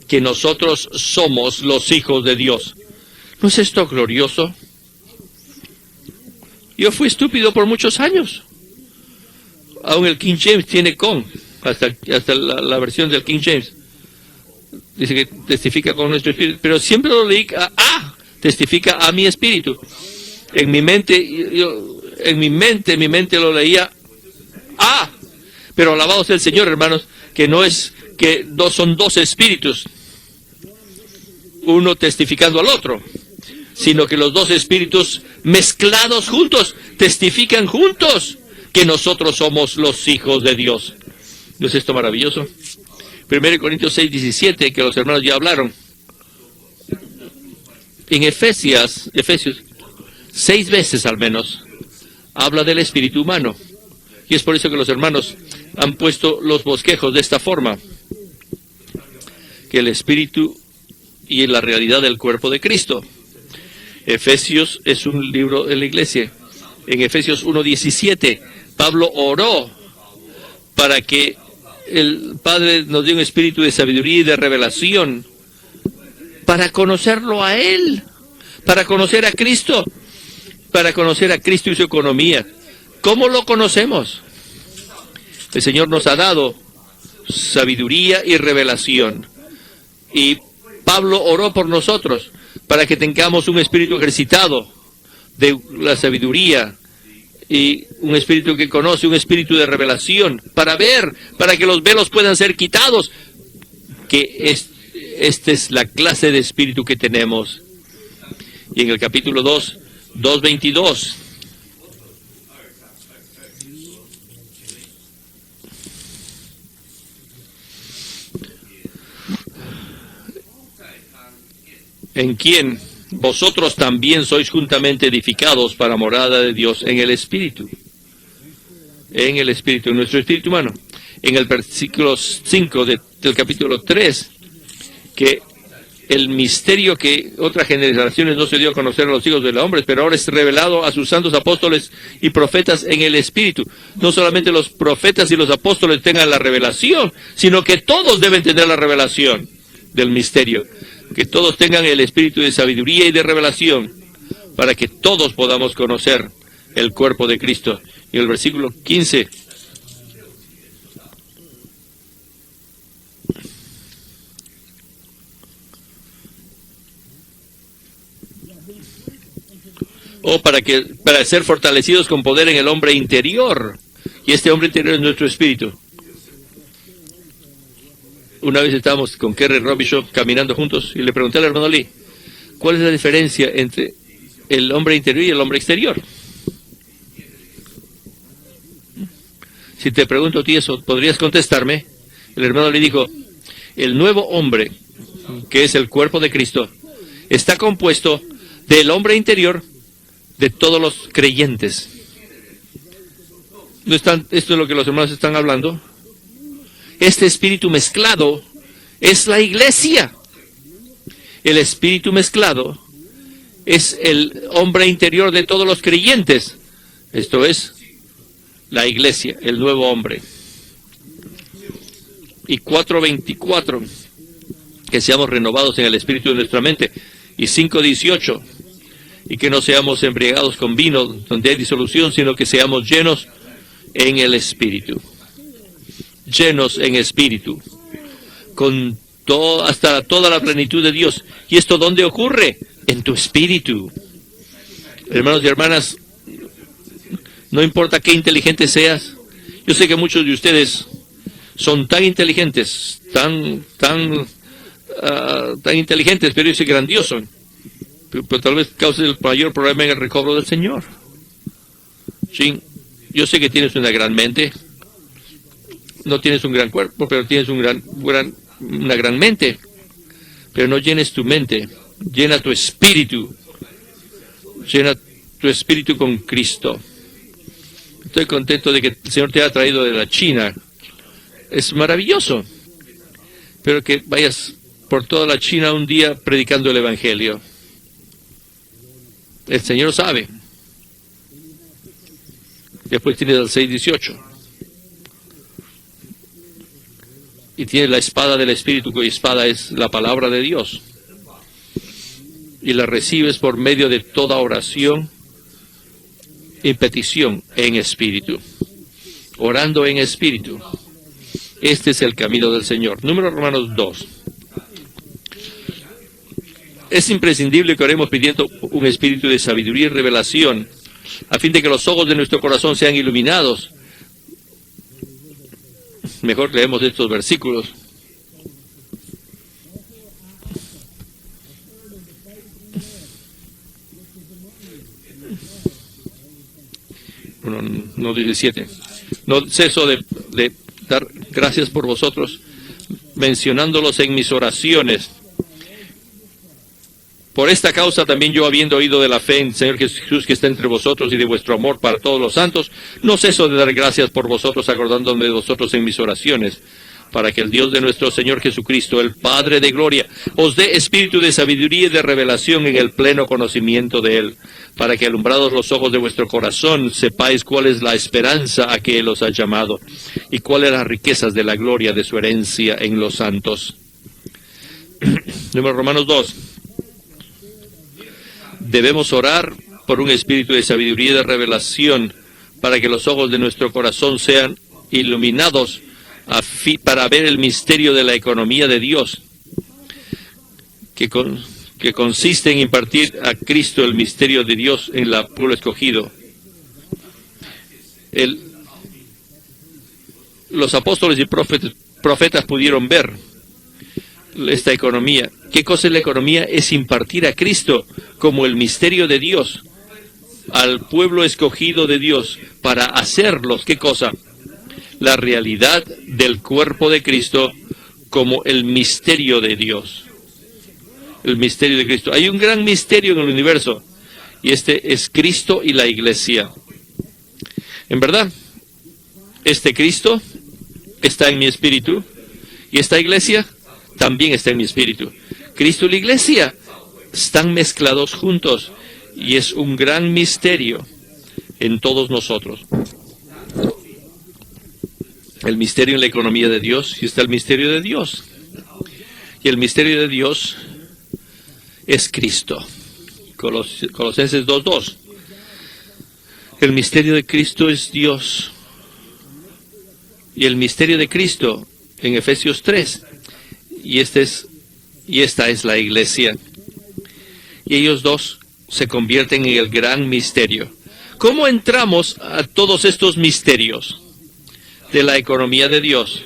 que nosotros somos los hijos de Dios. ¿No es esto glorioso? Yo fui estúpido por muchos años. Aún el King James tiene con, hasta la versión del King James. Dice que testifica con nuestro espíritu, pero siempre lo leí, testifica a mi espíritu. En mi mente lo leía, pero alabado sea el Señor, hermanos, que no es que son dos espíritus, uno testificando al otro, sino que los dos espíritus mezclados juntos, testifican juntos que nosotros somos los hijos de Dios. ¿No es esto maravilloso? 1 Corintios 6:17, que los hermanos ya hablaron. En Efesios, 6 veces al menos, habla del espíritu humano. Y es por eso que los hermanos han puesto los bosquejos de esta forma. Que el espíritu y la realidad del cuerpo de Cristo. Efesios es un libro de la iglesia. En Efesios 1:17, Pablo oró para que el Padre nos dio un espíritu de sabiduría y de revelación para conocerlo a Él, para conocer a Cristo, para conocer a Cristo y su economía. ¿Cómo lo conocemos? El Señor nos ha dado sabiduría y revelación. Y Pablo oró por nosotros para que tengamos un espíritu ejercitado de la sabiduría y un espíritu que conoce, un espíritu de revelación, para ver, para que los velos puedan ser quitados. Que esta es la clase de espíritu que tenemos. Y en el capítulo 2, 2:22. En quien vosotros también sois juntamente edificados para morada de Dios en el Espíritu. En el Espíritu, en nuestro espíritu humano. En el versículo 5 del capítulo 3, que el misterio que otras generaciones no se dio a conocer a los hijos de los hombres, pero ahora es revelado a sus santos apóstoles y profetas en el Espíritu. No solamente los profetas y los apóstoles tengan la revelación, sino que todos deben tener la revelación del misterio. Que todos tengan el espíritu de sabiduría y de revelación, para que todos podamos conocer el cuerpo de Cristo. Y el versículo 15. Para ser fortalecidos con poder en el hombre interior. Y este hombre interior es nuestro espíritu. Una vez estábamos con Kerry Robichaud caminando juntos y le pregunté al hermano Lee, ¿cuál es la diferencia entre el hombre interior y el hombre exterior? Si te pregunto a ti eso, ¿podrías contestarme? El hermano Lee dijo, el nuevo hombre, que es el cuerpo de Cristo, está compuesto del hombre interior de todos los creyentes. ¿No están, esto es lo que los hermanos están hablando? Este espíritu mezclado es la iglesia. El espíritu mezclado es el hombre interior de todos los creyentes. Esto es la iglesia, el nuevo hombre. Y 4:24, que seamos renovados en el espíritu de nuestra mente. Y 5:18, y que no seamos embriagados con vino donde hay disolución, sino que seamos llenos en el espíritu. Llenos en espíritu, con hasta toda la plenitud de Dios. ¿Y esto dónde ocurre? En tu espíritu. Hermanos y hermanas, no importa qué inteligente seas. Yo sé que muchos de ustedes son tan inteligentes, tan inteligentes, pero es grandioso. Pero tal vez cause el mayor problema en el recobro del Señor. Sí, yo sé que tienes una gran mente. No tienes un gran cuerpo, pero tienes una gran mente. Pero no llenes tu mente, llena tu espíritu. Llena tu espíritu con Cristo. Estoy contento de que el Señor te haya traído de la China. Es maravilloso. Pero que vayas por toda la China un día predicando el Evangelio. El Señor sabe. Después tienes el 6:18. Y tienes la espada del Espíritu, cuya espada es la palabra de Dios. Y la recibes por medio de toda oración y petición en espíritu. Orando en espíritu. Este es el camino del Señor. Número Romanos 2. Es imprescindible que oremos pidiendo un espíritu de sabiduría y revelación, a fin de que los ojos de nuestro corazón sean iluminados. Mejor leemos estos versículos. No 17. No ceso de dar gracias por vosotros, mencionándolos en mis oraciones. Por esta causa también yo, habiendo oído de la fe en el Señor Jesús que está entre vosotros y de vuestro amor para todos los santos, no ceso de dar gracias por vosotros, acordándome de vosotros en mis oraciones, para que el Dios de nuestro Señor Jesucristo, el Padre de gloria, os dé espíritu de sabiduría y de revelación en el pleno conocimiento de Él, para que alumbrados los ojos de vuestro corazón sepáis cuál es la esperanza a que Él os ha llamado y cuáles las riquezas de la gloria de su herencia en los santos. Número Romanos 2. Debemos orar por un espíritu de sabiduría y de revelación para que los ojos de nuestro corazón sean iluminados para ver el misterio de la economía de Dios, que consiste en impartir a Cristo el misterio de Dios en el pueblo escogido. Los apóstoles y profetas pudieron ver esta economía. ¿Qué cosa es la economía? Es impartir a Cristo como el misterio de Dios al pueblo escogido de Dios para hacerlos, ¿qué cosa? La realidad del cuerpo de Cristo como el misterio de Dios. El misterio de Cristo. Hay un gran misterio en el universo y este es Cristo y la iglesia. En verdad, este Cristo está en mi espíritu y esta iglesia también está en mi espíritu. Cristo y la iglesia están mezclados juntos y es un gran misterio en todos nosotros. El misterio en la economía de Dios, y está el misterio de Dios. Y el misterio de Dios es Cristo. Colosenses 2:2. El misterio de Cristo es Dios. Y el misterio de Cristo en Efesios 3. Y esta es la iglesia. Y ellos dos se convierten en el gran misterio. ¿Cómo entramos a todos estos misterios de la economía de Dios?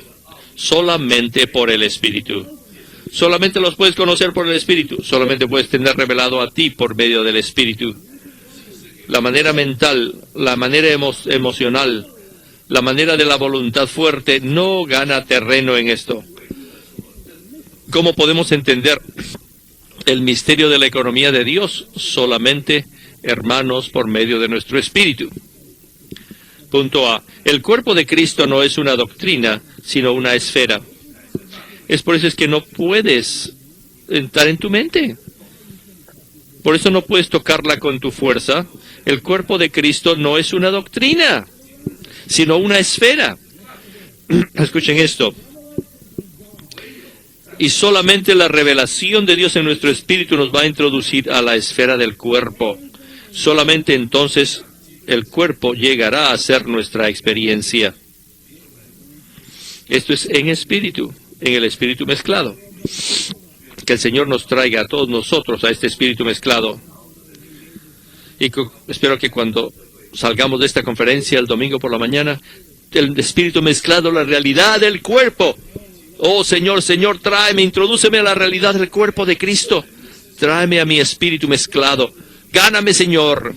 Solamente por el Espíritu. Solamente los puedes conocer por el Espíritu. Solamente puedes tener revelado a ti por medio del Espíritu. La manera mental, la manera emocional, la manera de la voluntad fuerte no gana terreno en esto. ¿Cómo podemos entender el misterio de la economía de Dios? Solamente, hermanos, por medio de nuestro espíritu. Punto A. El cuerpo de Cristo no es una doctrina, sino una esfera. Es por eso es que no puedes entrar en tu mente. Por eso no puedes tocarla con tu fuerza. El cuerpo de Cristo no es una doctrina, sino una esfera. Escuchen esto. Y solamente la revelación de Dios en nuestro espíritu nos va a introducir a la esfera del cuerpo. Solamente entonces el cuerpo llegará a ser nuestra experiencia. Esto es en espíritu, en el espíritu mezclado. Que el Señor nos traiga a todos nosotros a este espíritu mezclado. Y espero que cuando salgamos de esta conferencia el domingo por la mañana, el espíritu mezclado, la realidad del cuerpo. Oh Señor, Señor, tráeme, introdúceme a la realidad del cuerpo de Cristo. Tráeme a mi espíritu mezclado. Gáname, Señor.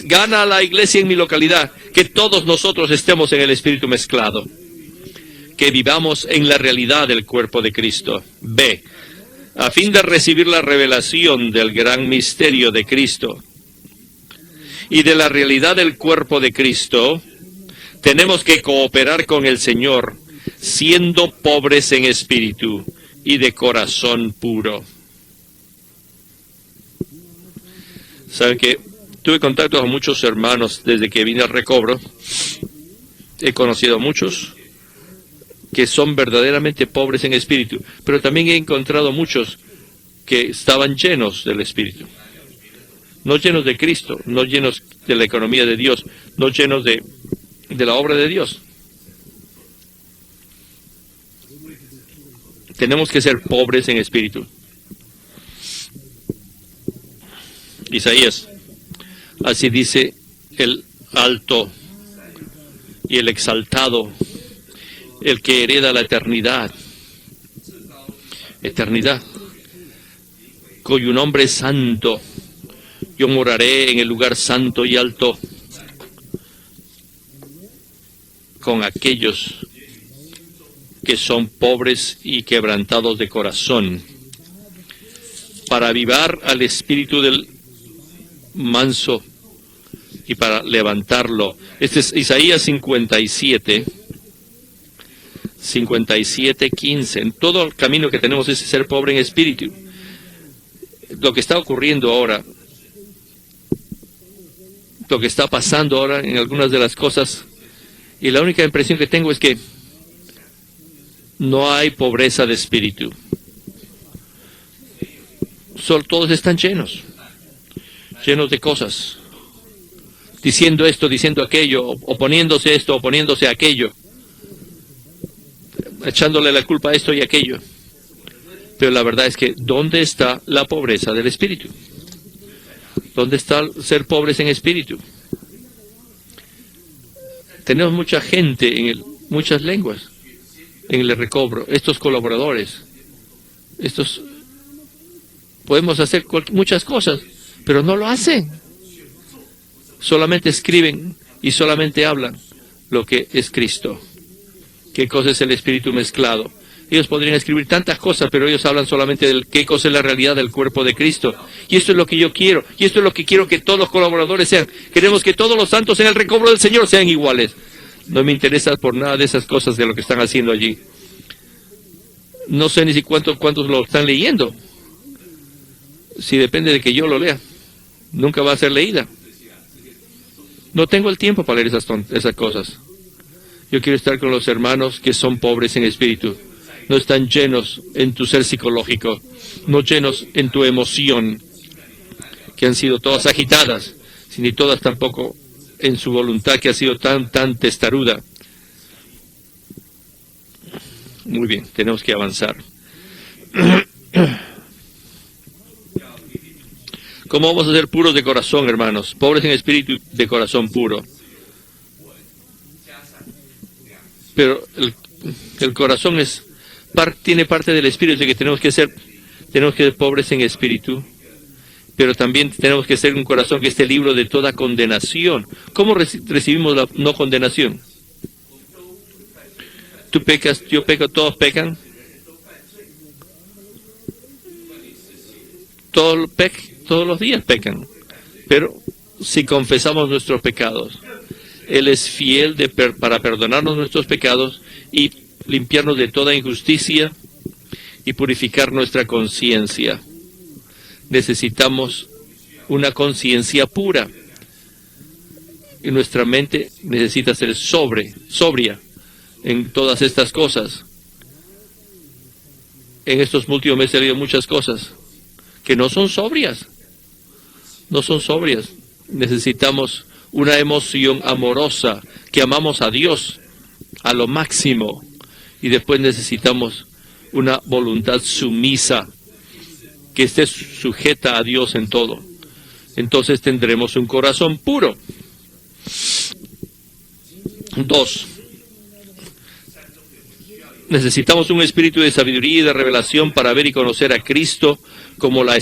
Gana a la iglesia en mi localidad. Que todos nosotros estemos en el espíritu mezclado. Que vivamos en la realidad del cuerpo de Cristo. B. A fin de recibir la revelación del gran misterio de Cristo y de la realidad del cuerpo de Cristo, tenemos que cooperar con el Señor, siendo pobres en espíritu y de corazón puro. ¿Saben qué? Tuve contacto con muchos hermanos desde que vine al recobro. He conocido a muchos que son verdaderamente pobres en espíritu, pero también he encontrado muchos que estaban llenos del Espíritu. No llenos de Cristo, no llenos de la economía de Dios, no llenos de la obra de Dios. Tenemos que ser pobres en espíritu. Isaías, así dice el alto y el exaltado, el que hereda la eternidad, cuyo nombre es santo. Yo moraré en el lugar santo y alto con aquellos que son pobres y quebrantados de corazón, para avivar al espíritu del manso y para levantarlo. Este es Isaías 57. 57:15. En todo el camino que tenemos es ser pobre en espíritu. Lo que está ocurriendo ahora, lo que está pasando ahora en algunas de las cosas, y la única impresión que tengo es que no hay pobreza de espíritu. Todos están llenos de cosas, diciendo esto, diciendo aquello, oponiéndose esto, oponiéndose a aquello, echándole la culpa a esto y aquello. Pero la verdad es que, ¿dónde está la pobreza del espíritu? ¿Dónde está ser pobres en espíritu? Tenemos mucha gente muchas lenguas en el recobro. Estos colaboradores, podemos hacer muchas cosas, pero no lo hacen. Solamente escriben y solamente hablan lo que es Cristo. ¿Qué cosa es el espíritu mezclado? Ellos podrían escribir tantas cosas, pero ellos hablan solamente de qué cosa es la realidad del cuerpo de Cristo. Y esto es lo que yo quiero. Y esto es lo que quiero que todos los colaboradores sean. Queremos que todos los santos en el recobro del Señor sean iguales. No me interesa por nada de esas cosas de lo que están haciendo allí. No sé ni si cuántos lo están leyendo. Si depende de que yo lo lea, nunca va a ser leída. No tengo el tiempo para leer esas cosas. Yo quiero estar con los hermanos que son pobres en espíritu. No están llenos en tu ser psicológico, no llenos en tu emoción, que han sido todas agitadas, ni todas tampoco en su voluntad, que ha sido tan testaruda. Muy bien, tenemos que avanzar. ¿Cómo vamos a ser puros de corazón, hermanos? Pobres en espíritu, de corazón puro. Pero el corazón tiene parte del espíritu, de que tenemos que ser pobres en espíritu, pero también tenemos que ser un corazón que esté libre de toda condenación. ¿Cómo recibimos la no condenación? Tú pecas, yo peco, todos pecan. Todos los días pecan. Pero si confesamos nuestros pecados, Él es fiel para perdonarnos nuestros pecados y limpiarnos de toda injusticia y purificar nuestra conciencia. Necesitamos una conciencia pura. Y nuestra mente necesita ser sobria en todas estas cosas. En estos últimos meses he leído muchas cosas que no son sobrias. No son sobrias. Necesitamos una emoción amorosa, que amamos a Dios a lo máximo. Y después necesitamos una voluntad sumisa, que esté sujeta a Dios en todo. Entonces tendremos un corazón puro. 2. Necesitamos un espíritu de sabiduría y de revelación para ver y conocer a Cristo como la